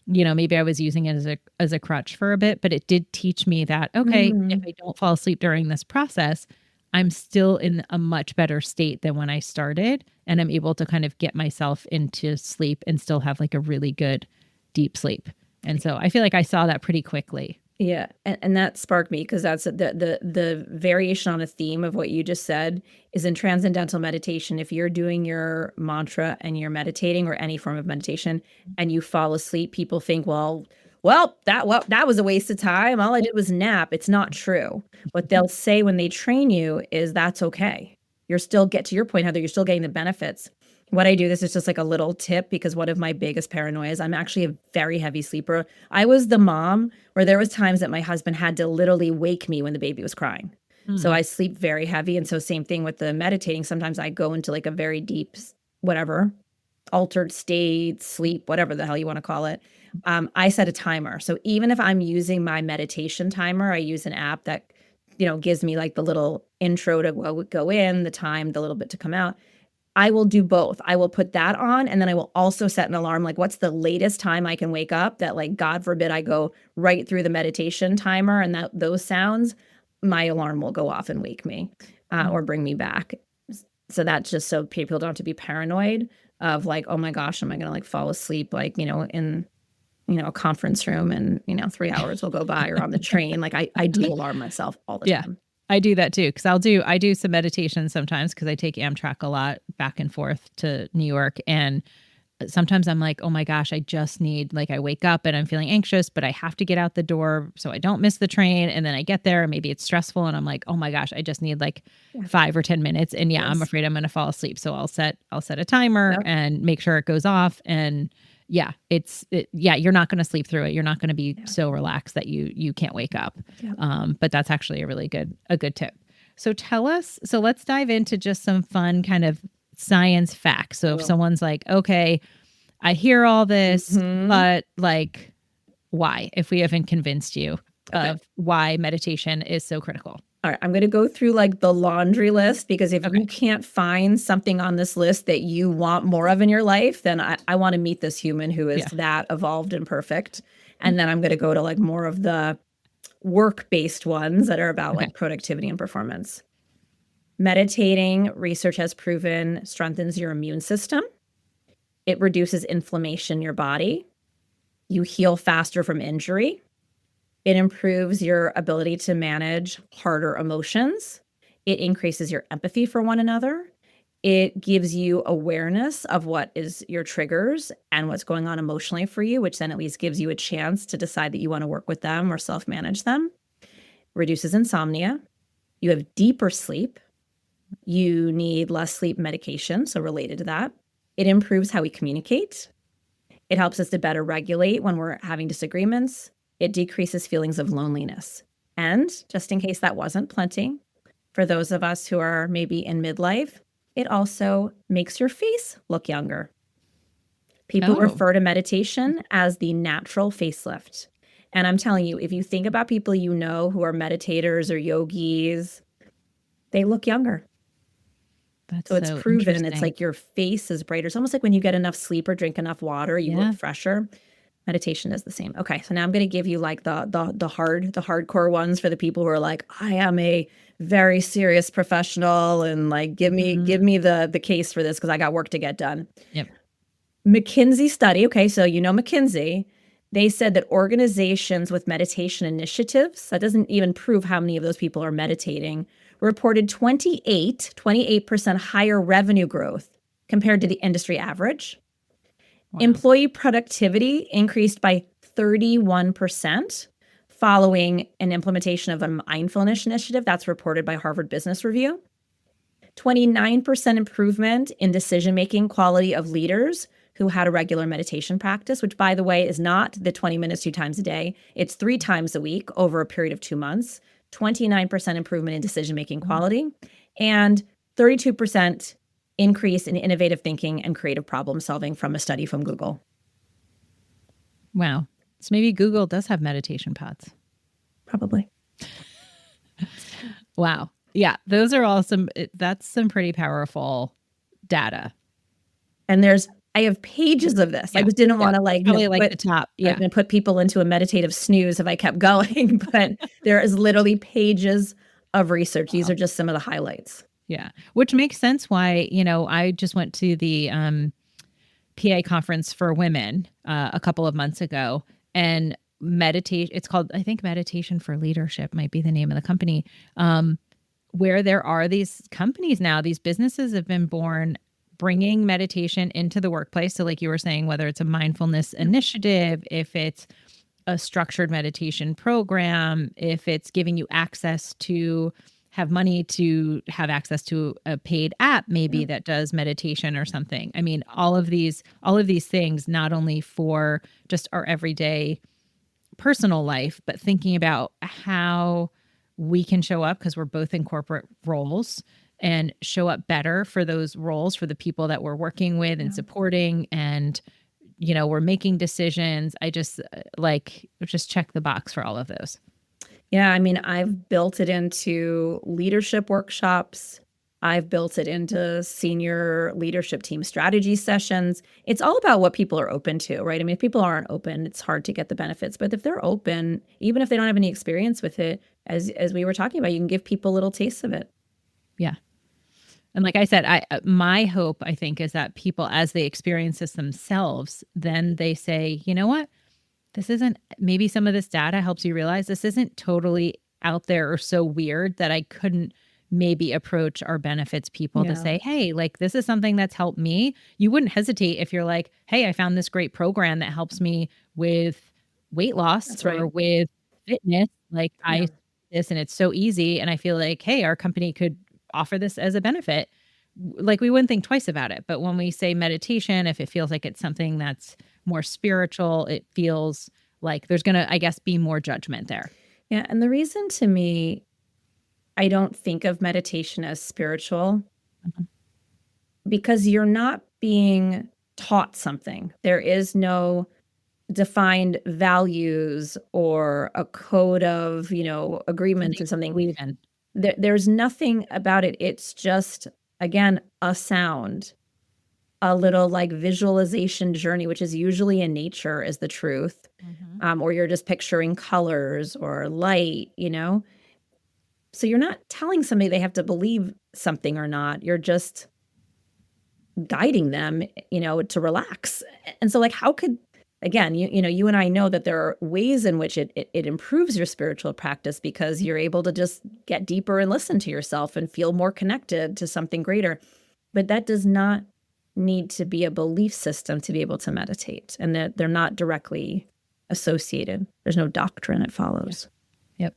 maybe I was using it as a crutch for a bit, but it did teach me that, okay, if I don't fall asleep during this process, I'm still in a much better state than when I started. And I'm able to kind of get myself into sleep and still have like a really good deep sleep. And so I feel like I saw that pretty quickly. Yeah. And that sparked me, because that's the variation on a theme of what you just said is in transcendental meditation. If you're doing your mantra and you're meditating, or any form of meditation, and you fall asleep, people think, well, that was a waste of time. All I did was nap. It's not true. What they'll say when they train you is that's okay. you're still to your point, Heather, you're still getting the benefits. What I do, this is just like a little tip, because one of my biggest paranoias, I'm actually a very heavy sleeper. I was the mom where there was times that my husband had to literally wake me when the baby was crying. So I sleep very heavy. And so same thing with the meditating. Sometimes I go into like a very deep, whatever, altered state, sleep, whatever the hell you want to call it. I set a timer. So even if I'm using my meditation timer, I use an app that, gives me like the little intro to go in, the time, the little bit to come out. I will do both. I will put that on, and then I will also set an alarm. Like, what's the latest time I can wake up that, like, God forbid I go right through the meditation timer and those sounds, my alarm will go off and wake me or bring me back. So that's just so people don't have to be paranoid of like, oh my gosh, am I going to like fall asleep, like, in, a conference room and, 3 hours will go by, or on the train. Like I do alarm myself all the time. I do that too, because I do some meditation sometimes, because I take Amtrak a lot back and forth to New York, and sometimes I'm like, oh my gosh, I just need, like, I wake up and I'm feeling anxious, but I have to get out the door so I don't miss the train, and then I get there and maybe it's stressful, and I'm like, oh my gosh, I just need like 5 or 10 minutes, and I'm afraid I'm going to fall asleep, so I'll set a timer and make sure it goes off, and you're not going to sleep through it. You're not going to be so relaxed that you can't wake up. But that's actually a good tip. So let's dive into just some fun kind of science facts. So if someone's like, okay, I hear all this, but like, why, if we haven't convinced you of why meditation is so critical? All right, I'm going to go through like the laundry list, because if you can't find something on this list that you want more of in your life, then I want to meet this human who is that evolved and perfect. And then I'm going to go to like more of the work-based ones that are about like productivity and performance. Meditating, research has proven, strengthens your immune system. It reduces inflammation in your body. You heal faster from injury. It improves your ability to manage harder emotions. It increases your empathy for one another. It gives you awareness of what is your triggers and what's going on emotionally for you, which then at least gives you a chance to decide that you want to work with them or self-manage them. Reduces insomnia. You have deeper sleep. You need less sleep medication, so related to that. It improves how we communicate. It helps us to better regulate when we're having disagreements. It decreases feelings of loneliness. And just in case that wasn't plenty, for those of us who are maybe in midlife, it also makes your face look younger. People refer to meditation as the natural facelift. And I'm telling you, if you think about people who are meditators or yogis, they look younger. So it's proven. It's like your face is brighter. It's almost like when you get enough sleep or drink enough water, you look fresher. Meditation is the same. Okay, so now I'm going to give you like the hardcore ones for the people who are like, I am a very serious professional, and like give me the case for this because I got work to get done. Yep. McKinsey study. Okay, so McKinsey. They said that organizations with meditation initiatives, that doesn't even prove how many of those people are meditating, reported 28% higher revenue growth compared to the industry average. Wow. Employee productivity increased by 31% following an implementation of a mindfulness initiative that's reported by Harvard Business Review. 29% improvement in decision-making quality of leaders who had a regular meditation practice, which, by the way, is not the 20 minutes 2 times a day. It's 3 times a week over a period of 2 months. 29% improvement in decision-making quality, and 32% increase in innovative thinking and creative problem solving from a study from Google. Wow. So maybe Google does have meditation pods. Probably. Wow. Yeah. Those are that's some pretty powerful data. And I have pages of this. I just didn't want to the top. Yeah. I'm going to put people into a meditative snooze if I kept going, but there is literally pages of research. These are just some of the highlights. Yeah. Which makes sense why, I just went to the PA conference for women a couple of months ago, and it's called, I think, Meditation for Leadership might be the name of the company, where there are these companies now, these businesses have been born bringing meditation into the workplace. So like you were saying, whether it's a mindfulness initiative, if it's a structured meditation program, if it's giving you access to have money to have access to a paid app maybe that does meditation or something. I mean, all of these things, not only for just our everyday personal life, but thinking about how we can show up, because we're both in corporate roles, and show up better for those roles, for the people that we're working with and supporting, and we're making decisions. I just just check the box for all of those. Yeah, I mean, I've built it into leadership workshops. I've built it into senior leadership team strategy sessions. It's all about what people are open to, right? I mean, if people aren't open, it's hard to get the benefits. But if they're open, even if they don't have any experience with it, as we were talking about, you can give people little tastes of it. Yeah. And like I said, my hope, I think, is that people, as they experience this themselves, then they say, you know what? This isn't, maybe some of this data helps you realize this isn't totally out there or so weird that I couldn't maybe approach our benefits people to say, hey, like, this is something that's helped me. You wouldn't hesitate if you're like, hey, I found this great program that helps me with weight loss or with fitness. Like I this, and it's so easy. And I feel like, hey, our company could offer this as a benefit. Like, we wouldn't think twice about it. But when we say meditation, if it feels like it's something that's more spiritual, it feels like there's going to, I guess, be more judgment there. Yeah. And the reason, to me, I don't think of meditation as spiritual, because you're not being taught something. There is no defined values or a code of, agreement or something. There's nothing about it. It's just, again, a sound, a little like visualization journey, which is usually in nature, is the truth. Or you're just picturing colors or light, So you're not telling somebody they have to believe something or not. You're just guiding them, to relax. And so, like, how could, again, you and I know that there are ways in which it improves your spiritual practice, because you're able to just get deeper and listen to yourself and feel more connected to something greater. But that does not need to be a belief system to be able to meditate, and that they're not directly associated. There's no doctrine it follows. Yep.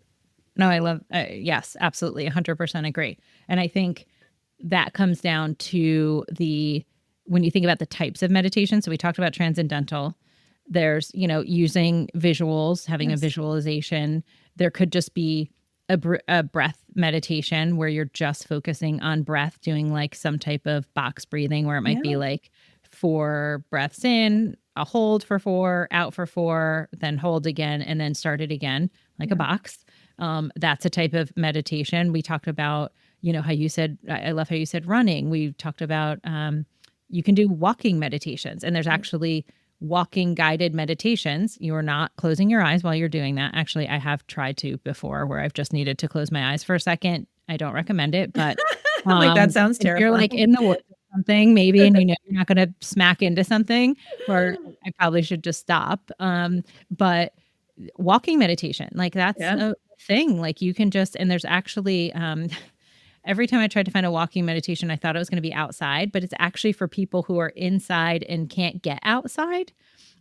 No, I love, yes, absolutely. 100% agree. And I think that comes down to when you think about the types of meditation. So we talked about transcendental. There's, using visuals, having a visualization. There could just be a breath meditation where you're just focusing on breath, doing like some type of box breathing, where it might be like 4 breaths in, a hold for 4, out for 4, then hold again, and then start it again, like a box. That's a type of meditation. We talked about, how you said, I love how you said running. We talked about, you can do walking meditations, and there's actually walking guided meditations. You're not closing your eyes while you're doing that. Actually, I have tried to before, where I've just needed to close my eyes for a second. I don't recommend it, but like, that sounds terrifying. You're like in the woods or something, maybe, and you're not going to smack into something, or I probably should just stop. But walking meditation, like, that's a thing. Like, you can just, and there's actually, every time I tried to find a walking meditation, I thought it was going to be outside, but it's actually for people who are inside and can't get outside.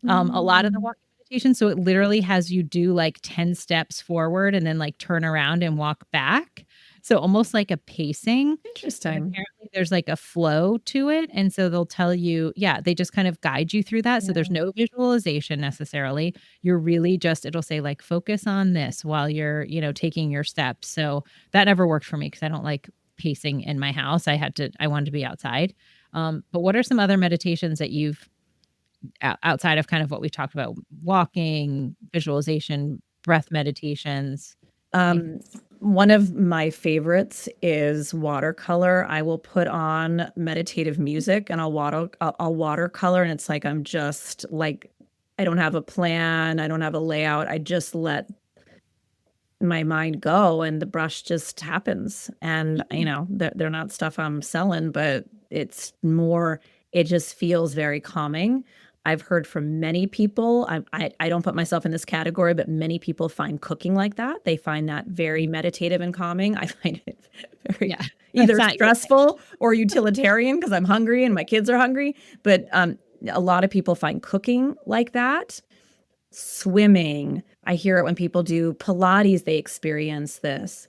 A lot of the walking meditation. So it literally has you do like 10 steps forward and then like turn around and walk back. So almost like a pacing. Interesting. And apparently there's like a flow to it. And so they'll tell you, they just kind of guide you through that. So there's no visualization necessarily. You're really just, it'll say like, focus on this while you're, taking your steps. So that never worked for me, because I don't like pacing in my house. I wanted to be outside. But what are some other meditations that you've, outside of kind of what we talked about, walking, visualization, breath meditations? One of my favorites is watercolor. I will put on meditative music and I'll watercolor, and it's like, I'm just like, I don't have a plan, I don't have a layout. I just let my mind go, and the brush just happens. And they're not stuff I'm selling, but it's more, it just feels very calming. I've heard from many people, I don't put myself in this category, but many people find cooking like that. They find that very meditative and calming. I find it very either stressful or utilitarian, because I'm hungry and my kids are hungry. But a lot of people find cooking like that. Swimming. I hear it when people do Pilates, they experience this.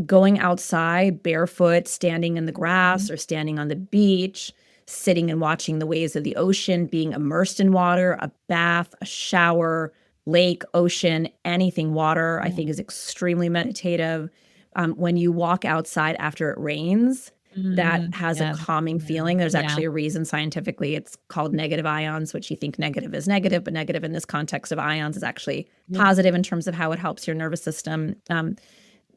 going outside barefoot, standing in the grass or standing on the beach, sitting and watching the waves of the ocean, being immersed in water, a bath, a shower, lake, ocean, anything water, I think is extremely meditative. When you walk outside after it rains, that has a calming feeling. There's actually a reason scientifically it's called negative ions, which you think negative is negative, but negative in this context of ions is actually positive in terms of how it helps your nervous system.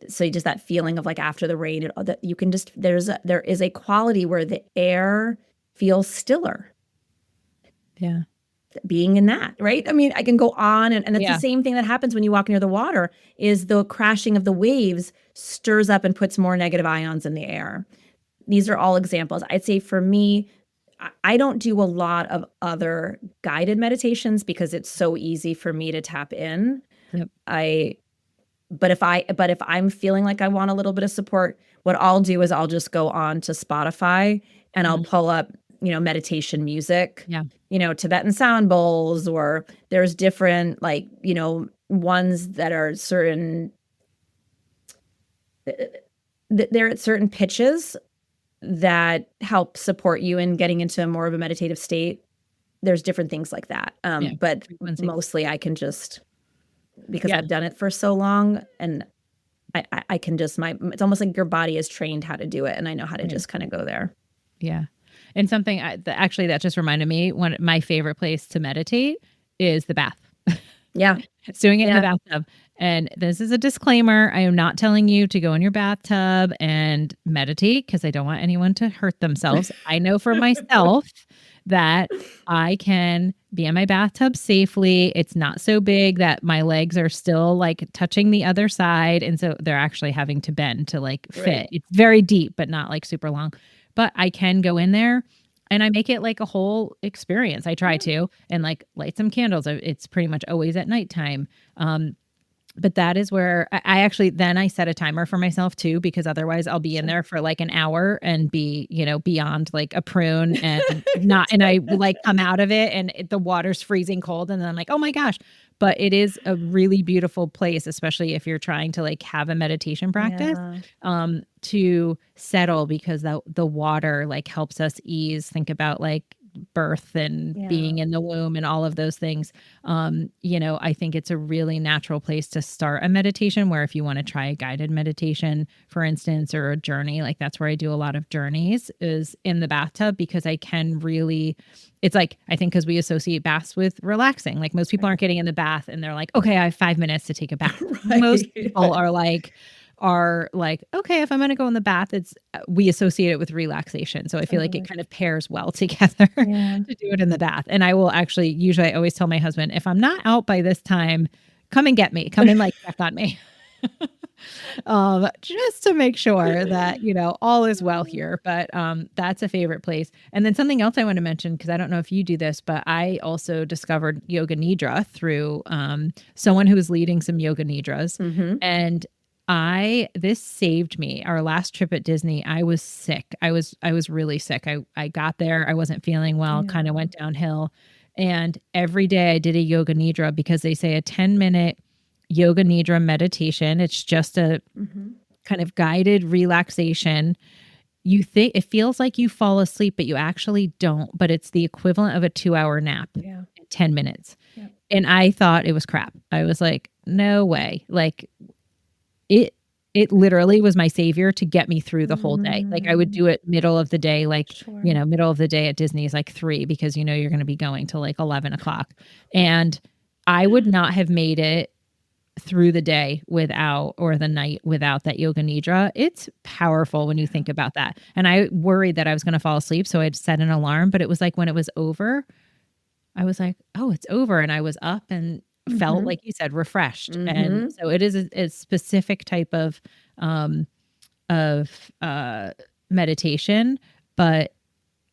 So just that feeling of like after the rain, that you can just, there is a quality where the air feels stiller. Yeah. Being in that, right? I mean, I can go on and it's the same thing that happens when you walk near the water is the crashing of the waves stirs up and puts more negative ions in the air. These are all examples. I'd say for me, I don't do a lot of other guided meditations because it's so easy for me to tap in. Yep. But if I'm feeling like I want a little bit of support, what I'll do is I'll just go on to Spotify and I'll pull up, meditation music, Tibetan sound bowls, or there's different ones that are certain, they're at certain pitches that help support you in getting into more of a meditative state. There's different things like that. But mostly I can just, because I've done it for so long and I can just, it's almost like your body is trained how to do it. And I know how to just kind of go there. Yeah. And something actually that just reminded me, one my favorite place to meditate is the bath. Yeah. It's doing it in the bathtub. And this is a disclaimer. I am not telling you to go in your bathtub and meditate because I don't want anyone to hurt themselves. I know for myself that I can be in my bathtub safely. It's not so big that my legs are still like touching the other side. And so they're actually having to bend to like fit. It's very deep, but not like super long. But I can go in there and I make it like a whole experience. I try to, and like light some candles. It's pretty much always at nighttime. But that is where I actually, then I set a timer for myself too, because otherwise I'll be in there for like an hour and be, beyond like a prune and and I like come out of it and the water's freezing cold. And then I'm like, oh my gosh. But it is a really beautiful place, especially if you're trying to like have a meditation practice, to settle, because the water like helps us ease, think about like birth and being in the womb and all of those things. I think it's a really natural place to start a meditation, where if you want to try a guided meditation, for instance, or a journey, like that's where I do a lot of journeys, is in the bathtub, because I can really, it's like, I think because we associate baths with relaxing, like most people aren't getting in the bath and they're like, okay, I have 5 minutes to take a bath. Most people are like, okay, if I'm going to go in the bath, we associate it with relaxation. So I feel like it kind of pairs well together to do it in the bath. And I will actually, usually I always tell my husband, if I'm not out by this time, come and get me, come and like check on me. Just to make sure that, all is well here. But that's a favorite place. And then something else I want to mention, because I don't know if you do this, but I also discovered yoga nidra through someone who was leading some yoga nidras. And this saved me. Our last trip at Disney, I was sick. I was really sick. I got there. I wasn't feeling well, kind of went downhill. And every day I did a yoga nidra, because they say a 10-minute yoga nidra meditation. It's just a kind of guided relaxation. You think it feels like you fall asleep, but you actually don't. But it's the equivalent of a 2-hour nap in 10 minutes. Yeah. And I thought it was crap. I was like, no way. Like, it literally was my savior to get me through the whole day. Like I would do it middle of the day, like, middle of the day at Disney is like 3, because you're going to be going till like 11 o'clock. And I would not have made it through the day without, or the night without that yoga nidra. It's powerful when you think about that. And I worried that I was going to fall asleep. So I'd set an alarm, but it was like when it was over, I was like, oh, it's over. And I was up and felt, like you said, refreshed. And so it is a specific type of meditation, but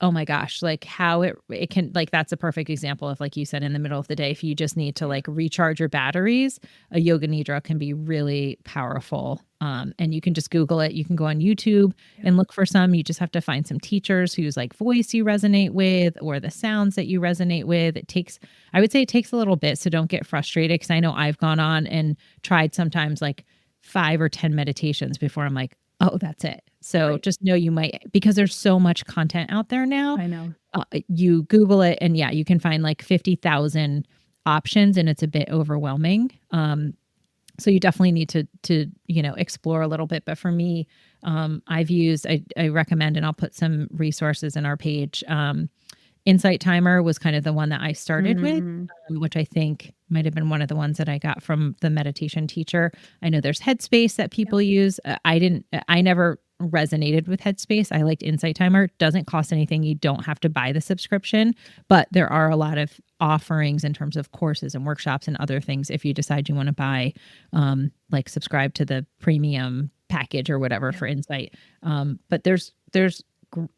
oh my gosh, like how it can, like, that's a perfect example of, like you said, in the middle of the day, if you just need to like recharge your batteries, a yoga nidra can be really powerful. And you can just Google it. You can go on YouTube and look for some. You just have to find some teachers whose like voice you resonate with, or the sounds that you resonate with. I would say it takes a little bit. So don't get frustrated. 'Cause I know I've gone on and tried sometimes like 5 or 10 meditations before I'm like, oh, that's it. So Right. just know you might, because there's so much content out there now. I know. You Google it and you can find like 50,000 options and it's a bit overwhelming. So you definitely need to, explore a little bit. But for me, I recommend, and I'll put some resources in our page. Insight Timer was kind of the one that I started with, which I think might have been one of the ones that I got from the meditation teacher. I know there's Headspace that people use. I never resonated with Headspace. I liked Insight Timer. It doesn't cost anything. You don't have to buy the subscription, but there are a lot of offerings in terms of courses and workshops and other things if you decide you want to buy, like subscribe to the premium package or whatever for Insight. But there's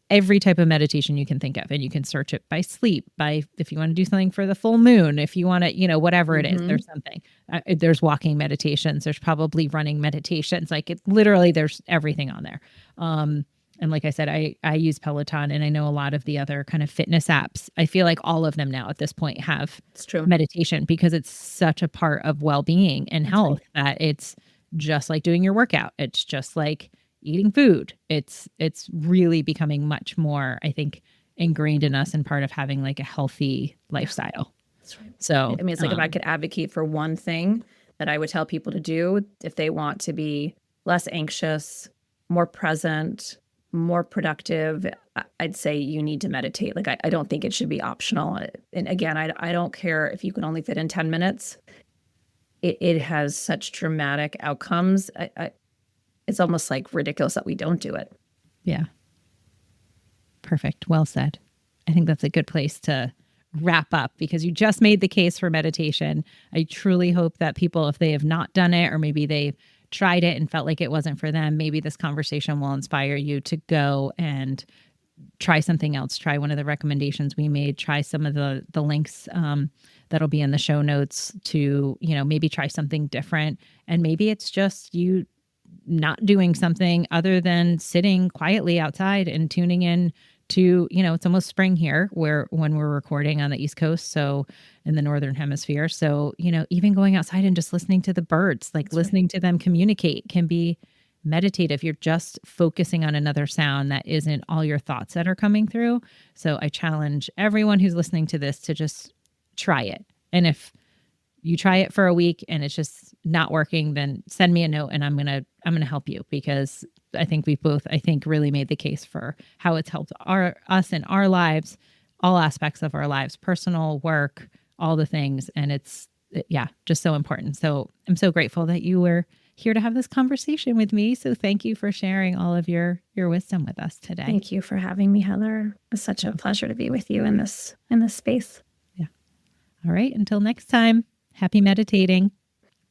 every type of meditation you can think of, and you can search it by sleep, by if you want to do something for the full moon, if you want to, whatever it is, there's something. There's walking meditations, there's probably running meditations, like literally there's everything on there. And like I said, I use Peloton, and I know a lot of the other kind of fitness apps. I feel like all of them now at this point have meditation, because it's such a part of well-being and health that it's just like doing your workout. It's just like eating food. It's really becoming much more, I think, ingrained in us and part of having like a healthy lifestyle. That's right. So I mean, it's like if I could advocate for one thing that I would tell people to do if they want to be less anxious, more present, more productive, I'd say you need to meditate. Like, I don't think it should be optional. And again, I don't care if you can only fit in 10 minutes. It has such dramatic outcomes. It's almost like ridiculous that we don't do it. Yeah. Perfect. Well said. I think that's a good place to wrap up, because you just made the case for meditation. I truly hope that people, if they have not done it, or maybe they've tried it and felt like it wasn't for them, maybe this conversation will inspire you to go and try something else. Try one of the recommendations we made. Try some of the links that'll be in the show notes to, maybe try something different. And maybe it's just you not doing something other than sitting quietly outside and tuning in to, it's almost spring here when we're recording on the East Coast. So in the Northern Hemisphere. So, even going outside and just listening to the birds, like listening to them communicate, can be meditative. You're just focusing on another sound that isn't all your thoughts that are coming through. So I challenge everyone who's listening to this to just try it. And if you try it for a week and it's just not working, then send me a note and I'm going to help you, because I think we've both, really made the case for how it's helped us in our lives, all aspects of our lives, personal, work, all the things. And it's just so important. So I'm so grateful that you were here to have this conversation with me. So thank you for sharing all of your wisdom with us today. Thank you for having me, Heather. It's such a pleasure to be with you in this space. Yeah. All right. Until next time. Happy meditating.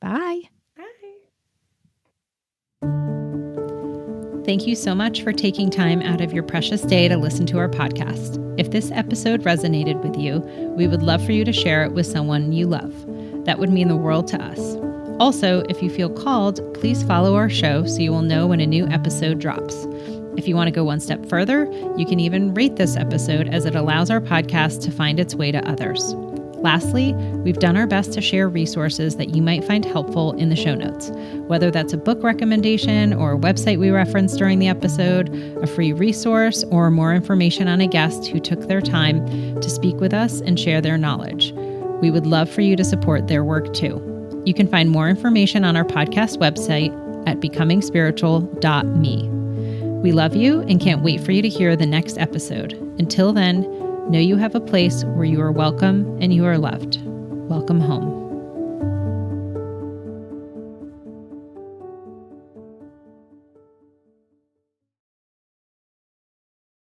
Bye. Bye. Thank you so much for taking time out of your precious day to listen to our podcast. If this episode resonated with you, we would love for you to share it with someone you love. That would mean the world to us. Also, if you feel called, please follow our show so you will know when a new episode drops. If you want to go one step further, you can even rate this episode, as it allows our podcast to find its way to others. Lastly, we've done our best to share resources that you might find helpful in the show notes, whether that's a book recommendation or a website we referenced during the episode, a free resource, or more information on a guest who took their time to speak with us and share their knowledge. We would love for you to support their work too. You can find more information on our podcast website at becomingspiritual.me. We love you and can't wait for you to hear the next episode. Until then, know you have a place where you are welcome and you are loved. Welcome home.